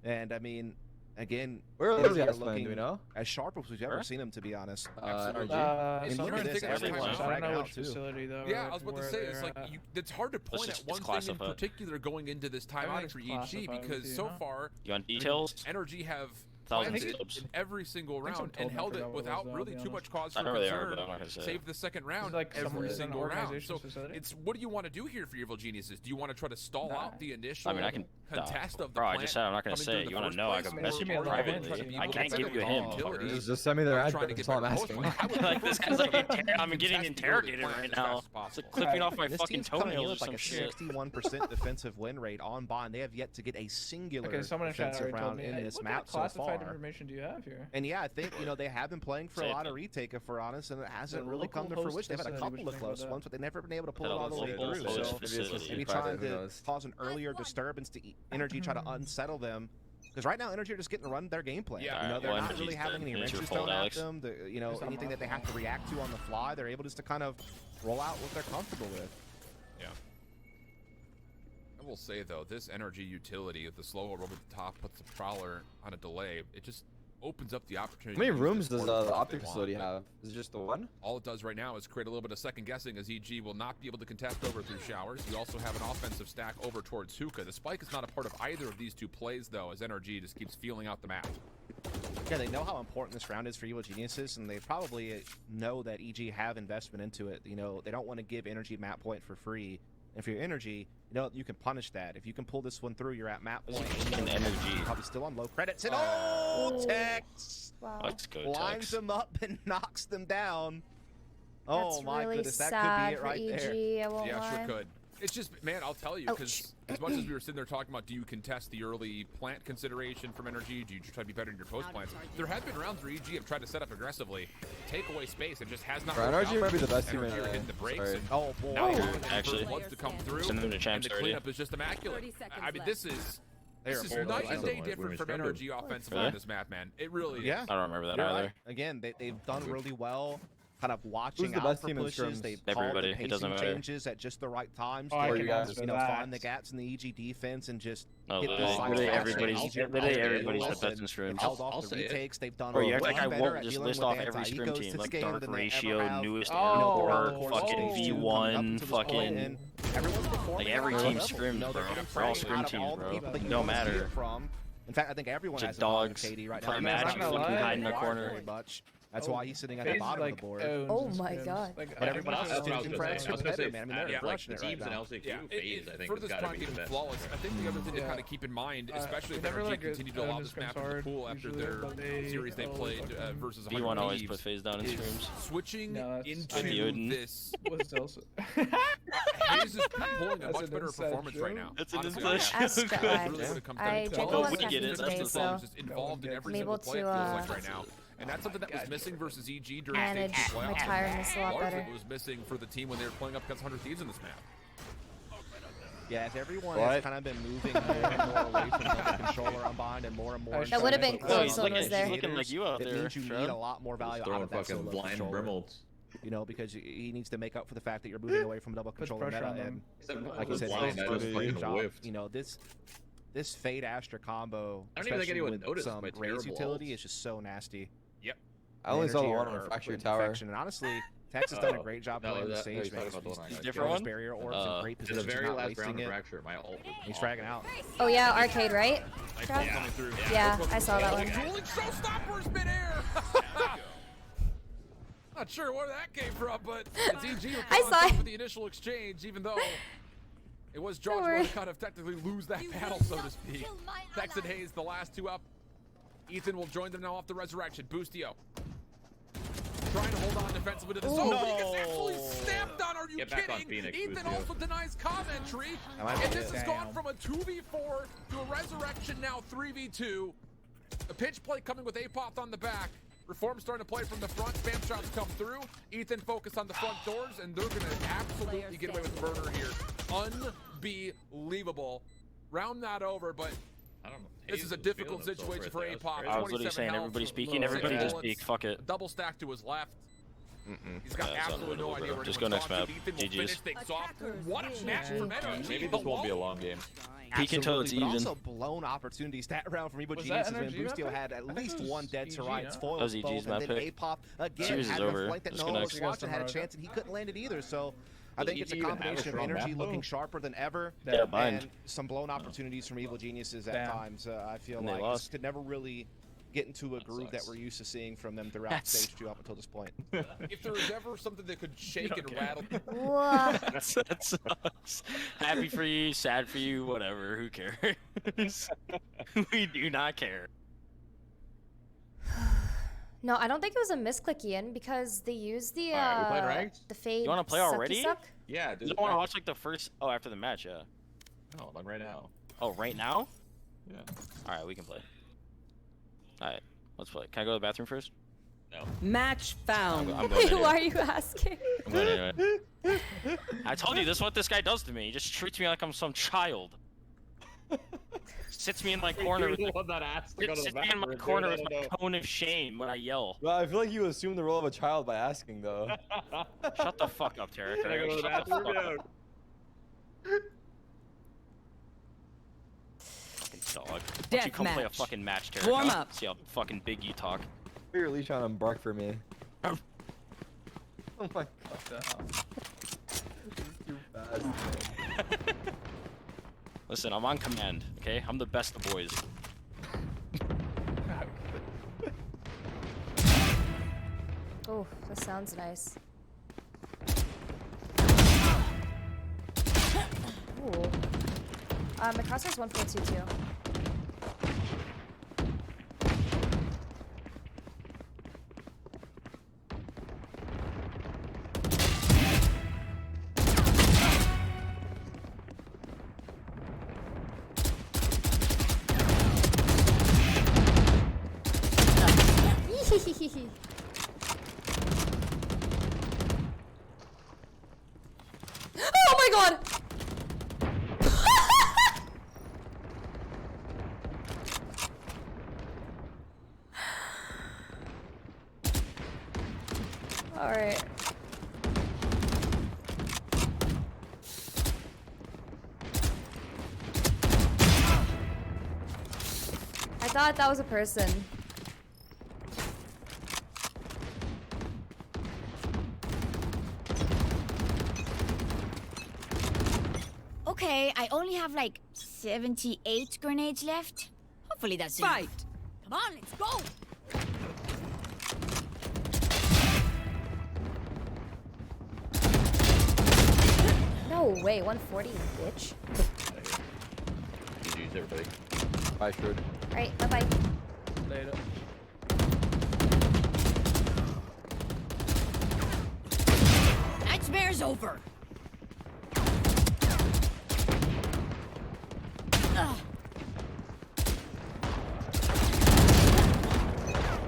Speaker 9: And I mean, again,
Speaker 5: Where are
Speaker 9: Energy
Speaker 5: those
Speaker 9: are
Speaker 5: guys playing?
Speaker 9: looking
Speaker 5: Do we know?
Speaker 9: as sharp as we've ever seen them, to be honest.
Speaker 8: Absolutely.
Speaker 5: NRG.
Speaker 9: mean, look
Speaker 8: I'm
Speaker 9: at this,
Speaker 8: taking this
Speaker 9: everyone's
Speaker 8: time out.
Speaker 10: I don't
Speaker 9: fragging
Speaker 10: know
Speaker 9: out
Speaker 10: which
Speaker 9: too.
Speaker 10: facility though.
Speaker 8: Yeah,
Speaker 10: or
Speaker 8: I was about to
Speaker 10: where
Speaker 8: say,
Speaker 10: they're
Speaker 8: it's like,
Speaker 10: at.
Speaker 8: it's hard to point
Speaker 6: just-
Speaker 8: at one
Speaker 6: it's
Speaker 8: thing in
Speaker 6: classified.
Speaker 8: particular going into this timeout for EG
Speaker 10: classified
Speaker 8: because
Speaker 10: with you,
Speaker 8: so
Speaker 10: huh?
Speaker 8: far,
Speaker 6: You want details?
Speaker 8: NRG have
Speaker 6: 1,000
Speaker 8: planted
Speaker 6: subs.
Speaker 8: in every single
Speaker 10: think
Speaker 8: round
Speaker 10: someone
Speaker 8: and
Speaker 10: told
Speaker 8: held
Speaker 10: me, I
Speaker 8: it
Speaker 10: forgot what it
Speaker 8: without
Speaker 10: was,
Speaker 8: really
Speaker 10: I'll be
Speaker 8: too much
Speaker 10: honest.
Speaker 8: cause
Speaker 6: I
Speaker 8: for
Speaker 6: know where they are,
Speaker 8: concern.
Speaker 6: but I'm not gonna say it.
Speaker 8: Save the second round
Speaker 10: like somewhere
Speaker 8: every
Speaker 10: in an
Speaker 8: single round.
Speaker 10: organization's
Speaker 8: So
Speaker 10: facility?
Speaker 8: it's what do you want to do here for Evil Geniuses? Do you want to try to stall
Speaker 10: Nah.
Speaker 8: out the initial
Speaker 6: I mean, I can.
Speaker 8: contest of the
Speaker 6: Bro, I
Speaker 8: plant
Speaker 6: just said I'm not gonna
Speaker 8: coming
Speaker 6: say
Speaker 8: through
Speaker 6: it.
Speaker 8: the
Speaker 6: You want
Speaker 8: first
Speaker 6: to know? I
Speaker 8: place,
Speaker 6: can
Speaker 8: or
Speaker 6: message
Speaker 10: me
Speaker 6: you
Speaker 10: a little bit.
Speaker 6: privately.
Speaker 10: I
Speaker 6: I can't give you a hint.
Speaker 8: Utilities.
Speaker 5: Just send me their
Speaker 8: Trying
Speaker 5: address.
Speaker 8: to get
Speaker 5: That's all I'm
Speaker 8: better
Speaker 5: asking.
Speaker 8: post play. I would
Speaker 6: Like,
Speaker 8: prefer
Speaker 6: this guy's like,
Speaker 8: someone
Speaker 6: I'm getting
Speaker 8: contest the
Speaker 6: interrogated
Speaker 8: early
Speaker 6: right
Speaker 8: plant as fast
Speaker 6: now.
Speaker 8: as possible.
Speaker 6: It's like clipping off my
Speaker 9: This
Speaker 6: fucking
Speaker 9: team's coming in
Speaker 6: toenails
Speaker 9: with
Speaker 6: or
Speaker 9: like
Speaker 6: some
Speaker 9: a
Speaker 6: shit.
Speaker 9: 61% defensive win rate on Bond. They have yet to get a singular
Speaker 10: Okay, someone in chat
Speaker 9: defensive
Speaker 10: already told
Speaker 9: round
Speaker 10: me.
Speaker 9: in
Speaker 10: Hey,
Speaker 9: this
Speaker 10: what
Speaker 9: map
Speaker 10: kind of
Speaker 9: so
Speaker 10: classified
Speaker 9: far.
Speaker 10: information do you have here?
Speaker 9: And yeah, I think, you know, they have been playing for a
Speaker 6: Say it
Speaker 9: lot of
Speaker 6: then.
Speaker 9: retake, if we're honest, and it hasn't
Speaker 10: The
Speaker 9: really come to
Speaker 10: local host
Speaker 9: fruition. They've had a
Speaker 10: facility,
Speaker 9: couple
Speaker 10: what
Speaker 9: of
Speaker 10: do you think
Speaker 9: close
Speaker 10: about
Speaker 9: ones, but they never been able to pull
Speaker 6: Had
Speaker 9: it
Speaker 6: a
Speaker 9: all the way
Speaker 6: local
Speaker 9: through.
Speaker 6: host
Speaker 9: So
Speaker 6: facility.
Speaker 9: maybe
Speaker 5: Private,
Speaker 9: trying
Speaker 5: who
Speaker 9: to
Speaker 5: knows?
Speaker 9: cause an earlier disturbance to Energy, try to unsettle them. Because right now, Energy are just getting to run their game plan.
Speaker 8: Yeah.
Speaker 9: You know, they're
Speaker 6: Well,
Speaker 9: not
Speaker 6: Energy's
Speaker 9: really having
Speaker 6: dead.
Speaker 9: any
Speaker 6: It's your
Speaker 9: wrenches
Speaker 6: fault,
Speaker 9: thrown at
Speaker 6: Alex.
Speaker 9: them. You know,
Speaker 10: It's not
Speaker 9: anything
Speaker 10: my
Speaker 9: that they have to react to on the fly, they're able just to kind of roll out what they're comfortable with.
Speaker 8: Yeah. I will say though, this energy utility with the slow over the top puts the prowler on a delay. It just opens up the opportunity.
Speaker 5: How many
Speaker 8: to use
Speaker 5: rooms
Speaker 8: this
Speaker 5: does
Speaker 8: board
Speaker 5: the
Speaker 8: if they
Speaker 5: optic
Speaker 8: want,
Speaker 5: facility
Speaker 8: but
Speaker 5: have? Is it just the one?
Speaker 8: All it does right now is create a little bit of second guessing as EG will not be able to contest over through showers. You also have an offensive stack over towards Hookah. The spike is not a part of either of these two plays though, as NRG just keeps feeling out the map.
Speaker 9: Yeah, they know how important this round is for Evil Geniuses, and they probably know that EG have investment into it. You know, they don't want to give Energy map point for free. And for your Energy, you know, you can punish that. If you can pull this one through, you're at map point.
Speaker 6: An Energy.
Speaker 9: You're probably still on low credits. And oh, Tex
Speaker 1: Wow.
Speaker 6: Let's go,
Speaker 9: lines
Speaker 6: Tex.
Speaker 9: them up and knocks them down. Oh
Speaker 1: That's
Speaker 9: my
Speaker 1: really
Speaker 9: goodness, that
Speaker 1: sad
Speaker 9: could be it right
Speaker 1: for
Speaker 9: there.
Speaker 1: EG, I won't
Speaker 8: Yeah,
Speaker 1: lie.
Speaker 8: sure could. It's just, man, I'll tell you, because as much as we were sitting there talking about, do you contest the early plant consideration from Energy? Do you try to be better in your post plants? There have been rounds where EG have tried to set up aggressively, take away space, and just has not.
Speaker 5: Bro,
Speaker 8: worked
Speaker 5: NRG
Speaker 8: out.
Speaker 5: might be the best team
Speaker 8: Energy
Speaker 5: in
Speaker 8: are
Speaker 5: LA.
Speaker 8: hitting the brakes.
Speaker 5: Sorry.
Speaker 8: And
Speaker 9: Oh boy.
Speaker 8: now they're waiting for
Speaker 6: Actually,
Speaker 8: floods to come through,
Speaker 6: send them to
Speaker 8: and
Speaker 6: champs
Speaker 8: the
Speaker 6: already.
Speaker 8: cleanup is just immaculate.
Speaker 3: 30 seconds
Speaker 8: I mean, this is. This is
Speaker 2: They're
Speaker 8: night and day
Speaker 2: horrible.
Speaker 8: different from
Speaker 2: Women's
Speaker 8: Energy offensively
Speaker 6: Really?
Speaker 8: on this map, man. It really is.
Speaker 9: Yeah.
Speaker 6: I don't remember that
Speaker 9: You're
Speaker 6: either.
Speaker 9: right. Again, they've done really well, kind of watching
Speaker 5: the
Speaker 9: out
Speaker 5: best
Speaker 9: for
Speaker 5: team in
Speaker 9: pushes.
Speaker 5: scrims?
Speaker 9: They've called
Speaker 6: Everybody.
Speaker 9: the
Speaker 6: It doesn't
Speaker 9: pacing
Speaker 6: matter.
Speaker 9: changes at just the right times
Speaker 10: Oh, I
Speaker 9: to
Speaker 5: can answer
Speaker 9: you know,
Speaker 10: that.
Speaker 9: find the gaps in the EG defense and just
Speaker 6: No,
Speaker 9: hit these
Speaker 6: literally,
Speaker 9: sides
Speaker 6: literally
Speaker 9: fast.
Speaker 6: everybody's,
Speaker 9: EG are
Speaker 6: literally
Speaker 9: positive
Speaker 6: everybody's the
Speaker 9: goals
Speaker 6: best in
Speaker 9: and
Speaker 6: scrims.
Speaker 9: held off
Speaker 2: I'll
Speaker 9: the
Speaker 2: say it.
Speaker 9: retakes. They've done
Speaker 6: Bro, you act
Speaker 9: way
Speaker 6: like I
Speaker 9: better
Speaker 6: won't
Speaker 9: at
Speaker 6: just
Speaker 9: dealing
Speaker 6: list
Speaker 9: with
Speaker 6: off every
Speaker 9: anti-ecos
Speaker 6: scrim team,
Speaker 9: this
Speaker 6: like
Speaker 9: game
Speaker 6: Dark
Speaker 9: than they ever
Speaker 6: Ratio,
Speaker 9: have.
Speaker 6: newest
Speaker 9: You know,
Speaker 10: Oh,
Speaker 9: throughout
Speaker 6: airport,
Speaker 9: the course of
Speaker 6: fucking
Speaker 9: stage two, coming up
Speaker 6: V1,
Speaker 9: into this point,
Speaker 6: fucking.
Speaker 9: and everyone's performing
Speaker 6: Like every
Speaker 9: at a
Speaker 6: team
Speaker 9: high level.
Speaker 6: scrims,
Speaker 9: You know,
Speaker 6: bro.
Speaker 9: they're
Speaker 6: They're all
Speaker 9: getting
Speaker 6: scrim
Speaker 9: out of
Speaker 6: teams,
Speaker 9: all the
Speaker 6: bro.
Speaker 9: people that you
Speaker 6: No
Speaker 9: wanna see
Speaker 6: matter.
Speaker 9: it from. In fact, I think everyone
Speaker 6: Bunch
Speaker 9: has
Speaker 6: of
Speaker 9: a problem
Speaker 6: dogs
Speaker 9: with KD right now.
Speaker 6: playing
Speaker 9: He's not
Speaker 6: Magic,
Speaker 9: gonna
Speaker 10: fucking
Speaker 9: lie.
Speaker 10: hide in
Speaker 6: the corner.
Speaker 9: Very much. That's why he's sitting at the
Speaker 10: FaZe,
Speaker 9: bottom
Speaker 10: like,
Speaker 9: of the board.
Speaker 10: owns
Speaker 1: Oh
Speaker 10: his
Speaker 1: my
Speaker 10: scrims.
Speaker 1: God.
Speaker 10: Like,
Speaker 9: But everyone else is
Speaker 2: That's what I was
Speaker 9: looking for
Speaker 2: gonna
Speaker 9: extra
Speaker 2: say. I was gonna
Speaker 9: competitive,
Speaker 2: say,
Speaker 9: man. I mean, they're
Speaker 2: like
Speaker 9: crushing
Speaker 2: the
Speaker 9: it right
Speaker 2: teams in
Speaker 9: now.
Speaker 2: LCQ,
Speaker 8: Yeah,
Speaker 2: FaZe, I think,
Speaker 8: for
Speaker 2: has
Speaker 8: this
Speaker 2: got to
Speaker 8: prime
Speaker 2: be
Speaker 8: being
Speaker 2: the best.
Speaker 8: flawless, I think the other thing to
Speaker 10: Yeah.
Speaker 8: kind of keep in mind, especially if
Speaker 10: they never,
Speaker 8: NRG
Speaker 10: like,
Speaker 8: continue to allow
Speaker 10: own
Speaker 8: this
Speaker 10: his
Speaker 8: map
Speaker 10: scrims
Speaker 8: to
Speaker 10: hard,
Speaker 8: pool after
Speaker 10: usually,
Speaker 8: their
Speaker 10: but they
Speaker 8: series they
Speaker 10: always
Speaker 8: played
Speaker 10: fucking-
Speaker 8: versus
Speaker 6: B1
Speaker 8: 100
Speaker 6: always
Speaker 8: Thieves,
Speaker 6: put FaZe down in
Speaker 8: is
Speaker 6: scrims.
Speaker 8: switching
Speaker 10: No, that's-
Speaker 8: into
Speaker 6: Odin.
Speaker 8: this.
Speaker 10: Was also.
Speaker 8: FaZe is pulling a
Speaker 10: That's
Speaker 8: much
Speaker 10: an
Speaker 8: better
Speaker 10: inside
Speaker 8: performance right now.
Speaker 10: joke.
Speaker 6: That's an
Speaker 8: Honestly,
Speaker 6: inside
Speaker 8: yeah.
Speaker 1: Astra,
Speaker 8: That's
Speaker 1: I-
Speaker 8: really what it comes
Speaker 1: I
Speaker 8: down to.
Speaker 1: drank a
Speaker 6: Oh,
Speaker 1: lot
Speaker 6: we
Speaker 1: of
Speaker 6: get
Speaker 1: caffeine
Speaker 6: it,
Speaker 1: today,
Speaker 6: that's
Speaker 1: so
Speaker 8: Is just involved in every
Speaker 1: I'm able
Speaker 8: single play,
Speaker 1: to,
Speaker 8: it feels like, right now. And that's something that was missing versus EG during
Speaker 1: manage
Speaker 8: stage 2
Speaker 1: my
Speaker 8: playoffs.
Speaker 1: tiredness a lot
Speaker 8: Largely
Speaker 1: better.
Speaker 8: it was missing for the team when they were playing up against 100 Thieves in this map.
Speaker 9: Yeah, as everyone
Speaker 5: What?
Speaker 9: has kind of been moving more and more away from the controller on bind and more
Speaker 1: That would have been
Speaker 9: into
Speaker 1: cool
Speaker 6: No,
Speaker 1: if
Speaker 6: he's
Speaker 1: someone
Speaker 6: looking,
Speaker 1: was there.
Speaker 6: he's looking like you out
Speaker 9: It
Speaker 6: there.
Speaker 9: means you
Speaker 6: Trev.
Speaker 9: need a lot more value out
Speaker 2: Throwing
Speaker 9: of that
Speaker 2: fucking
Speaker 9: solo
Speaker 2: blind
Speaker 9: controller.
Speaker 2: brimolds.
Speaker 9: You know, because he needs to make up for the fact that you're moving away from double
Speaker 10: Puts
Speaker 9: controller
Speaker 10: pressure
Speaker 9: meta.
Speaker 10: on
Speaker 9: And
Speaker 10: them.
Speaker 2: Except
Speaker 9: like you
Speaker 2: was
Speaker 9: said,
Speaker 2: blind,
Speaker 9: Zed's
Speaker 2: I
Speaker 9: doing
Speaker 2: was
Speaker 9: a great
Speaker 2: fucking
Speaker 9: job.
Speaker 2: whiffed.
Speaker 9: You know, this Fade Astra combo,
Speaker 2: I don't even think
Speaker 9: especially
Speaker 2: anyone
Speaker 9: with
Speaker 2: noticed
Speaker 9: some
Speaker 2: my
Speaker 9: raise
Speaker 2: terrible
Speaker 9: utility,
Speaker 2: ults.
Speaker 9: is just so nasty.
Speaker 5: I only saw the
Speaker 9: Energy
Speaker 5: one on
Speaker 9: or
Speaker 5: the fracture
Speaker 9: in
Speaker 5: tower.
Speaker 9: perfection. And honestly, Tex has done a great job
Speaker 2: No,
Speaker 9: playing the
Speaker 2: that-
Speaker 9: stage,
Speaker 2: he's
Speaker 9: man.
Speaker 2: talking about the one I got.
Speaker 6: Different
Speaker 9: Throwing
Speaker 6: one?
Speaker 9: barrier orbs in great
Speaker 2: In the
Speaker 9: positions,
Speaker 2: very
Speaker 9: not
Speaker 2: last
Speaker 9: wasting
Speaker 2: round of
Speaker 9: it.
Speaker 2: fracture, my ult was
Speaker 9: He's
Speaker 2: awful.
Speaker 9: fragging out.
Speaker 1: Oh yeah, arcade, right? Trev?
Speaker 2: Coming through.
Speaker 1: Yeah, I saw that one.
Speaker 8: Dueling showstoppers midair! Not sure where that came from, but it's EG who
Speaker 1: I
Speaker 8: came on
Speaker 1: saw
Speaker 8: top
Speaker 1: it.
Speaker 8: of the initial exchange, even though it was Josh
Speaker 1: worry.
Speaker 8: to kind of technically lose that battle, so to speak. Tex and Hayes, the last two up. Ethan will join them now off the resurrection. Boostio. Trying to hold on defensively to the zone, but he gets absolutely stamped on. Are you
Speaker 2: Get back on
Speaker 8: kidding?
Speaker 2: Phoenix,
Speaker 8: Ethan
Speaker 2: Boostio.
Speaker 8: also denies commentary.
Speaker 9: That might be
Speaker 8: And this
Speaker 9: it.
Speaker 8: has gone from a 2v4 to a resurrection, now 3v2. A pitch play coming with Apoth on the back. Reform starting to play from the front. Spam shots come through. Ethan focused on the front doors, and they're going to absolutely get away with the burner here. Unbelievable. Round that over, but
Speaker 2: I don't know.
Speaker 8: this is a difficult situation for Apoth.
Speaker 6: I was literally saying everybody speaking, everybody just speak. Fuck it.
Speaker 8: A double stack to his left. He's got
Speaker 6: Yeah, it's
Speaker 8: absolutely no
Speaker 6: unwinnable,
Speaker 8: idea
Speaker 6: bro.
Speaker 8: where
Speaker 6: Just
Speaker 8: he
Speaker 6: go
Speaker 8: wants
Speaker 6: next
Speaker 8: to.
Speaker 6: map.
Speaker 8: Ethan will
Speaker 6: GG's.
Speaker 8: finish things off. What a match from NRG.
Speaker 2: Maybe this won't be a long game.
Speaker 6: Peek until it's
Speaker 9: Absolutely,
Speaker 6: even.
Speaker 9: but also blown opportunities that round from Evo
Speaker 10: Was
Speaker 9: Genius
Speaker 10: that
Speaker 9: when
Speaker 10: NRG
Speaker 9: Boostio
Speaker 10: map
Speaker 9: had
Speaker 10: pick?
Speaker 9: at
Speaker 10: I thought
Speaker 9: least
Speaker 10: it was
Speaker 9: one dead to
Speaker 10: EG,
Speaker 9: Riot's
Speaker 10: no?
Speaker 9: foil
Speaker 6: That was
Speaker 9: both,
Speaker 6: EG's
Speaker 9: and
Speaker 6: map
Speaker 9: then
Speaker 6: pick.
Speaker 9: Apop again
Speaker 6: Series
Speaker 9: had
Speaker 6: is
Speaker 9: a
Speaker 6: over.
Speaker 9: flank that
Speaker 6: Let's
Speaker 9: no
Speaker 6: go
Speaker 9: one
Speaker 6: next.
Speaker 9: was watching, had a
Speaker 10: Road.
Speaker 9: chance, and he couldn't land it either. So I
Speaker 2: Does
Speaker 9: think it's a
Speaker 2: EG even have a
Speaker 9: combination of
Speaker 2: strong
Speaker 9: energy
Speaker 2: map,
Speaker 9: looking
Speaker 2: though?
Speaker 9: sharper than ever,
Speaker 10: Yeah,
Speaker 6: bind.
Speaker 9: and some blown opportunities from Evil Geniuses at
Speaker 10: Damn.
Speaker 9: times. I feel
Speaker 6: And they
Speaker 9: like this
Speaker 6: lost.
Speaker 9: could never really get into a groove that
Speaker 2: sucks.
Speaker 9: we're used to seeing from them throughout
Speaker 6: That's-
Speaker 9: stage 2 up until this point.
Speaker 8: If there was ever something that could shake and rattle,
Speaker 1: What?
Speaker 6: That sucks. Happy for you, sad for you, whatever. Who cares? We do not care.
Speaker 1: No, I don't think it was a misclick, Ian, because they used the
Speaker 2: Alright, we playing ranked?
Speaker 1: the fade.
Speaker 6: You wanna play
Speaker 1: sucky
Speaker 6: already?
Speaker 1: Suck.
Speaker 2: Yeah,
Speaker 6: You
Speaker 2: dude.
Speaker 6: don't want to watch like the first? Oh, after the match, yeah.
Speaker 2: No, like right now.
Speaker 6: Oh, right now?
Speaker 2: Yeah.
Speaker 6: All right, we can play. All right, let's play. Can I go to the bathroom first?
Speaker 2: No.
Speaker 3: Match found.
Speaker 6: I'm going
Speaker 1: Wait,
Speaker 6: anyway.
Speaker 1: why are you asking?
Speaker 6: I'm going anyway. I told you this is what this guy does to me. He just treats me like I'm some child. Sits me in my corner.
Speaker 2: You're
Speaker 6: With
Speaker 2: the
Speaker 6: my,
Speaker 2: one that asked to go to the
Speaker 6: sits me in my
Speaker 2: bathroom, dude,
Speaker 6: corner
Speaker 2: I
Speaker 6: with
Speaker 2: don't
Speaker 6: my
Speaker 2: know.
Speaker 6: cone of shame when I yell.
Speaker 5: Well, I feel like you assume the role of a child by asking, though.
Speaker 6: Shut the fuck up, Tarek.
Speaker 2: Can I go to the
Speaker 6: Shut the
Speaker 2: bathroom?
Speaker 6: fuck
Speaker 2: Yeah.
Speaker 6: up. Fucking dog. Why don't you come play a
Speaker 3: Deathmatch.
Speaker 6: fucking match, Tarek?
Speaker 3: Warm
Speaker 6: huh?
Speaker 3: up.
Speaker 6: See how fucking big you talk.
Speaker 5: You're really trying to embark for me. Oh my god.
Speaker 10: What the hell?
Speaker 5: Too fast, man.
Speaker 6: Listen, I'm on command, okay? I'm the best of boys.
Speaker 1: Oh, that sounds nice. Ooh. My crosshair's 1.22. Oh my god! Alright. I thought that was a person.
Speaker 11: Okay, I only have like 78 grenades left. Hopefully that's enough.
Speaker 3: Fight.
Speaker 11: Come on, let's go!
Speaker 1: way, 140, bitch.
Speaker 2: GG's, everybody.
Speaker 5: Bye, Shroud.
Speaker 1: Alright, bye-bye.
Speaker 10: Later.
Speaker 11: Nightmare's over.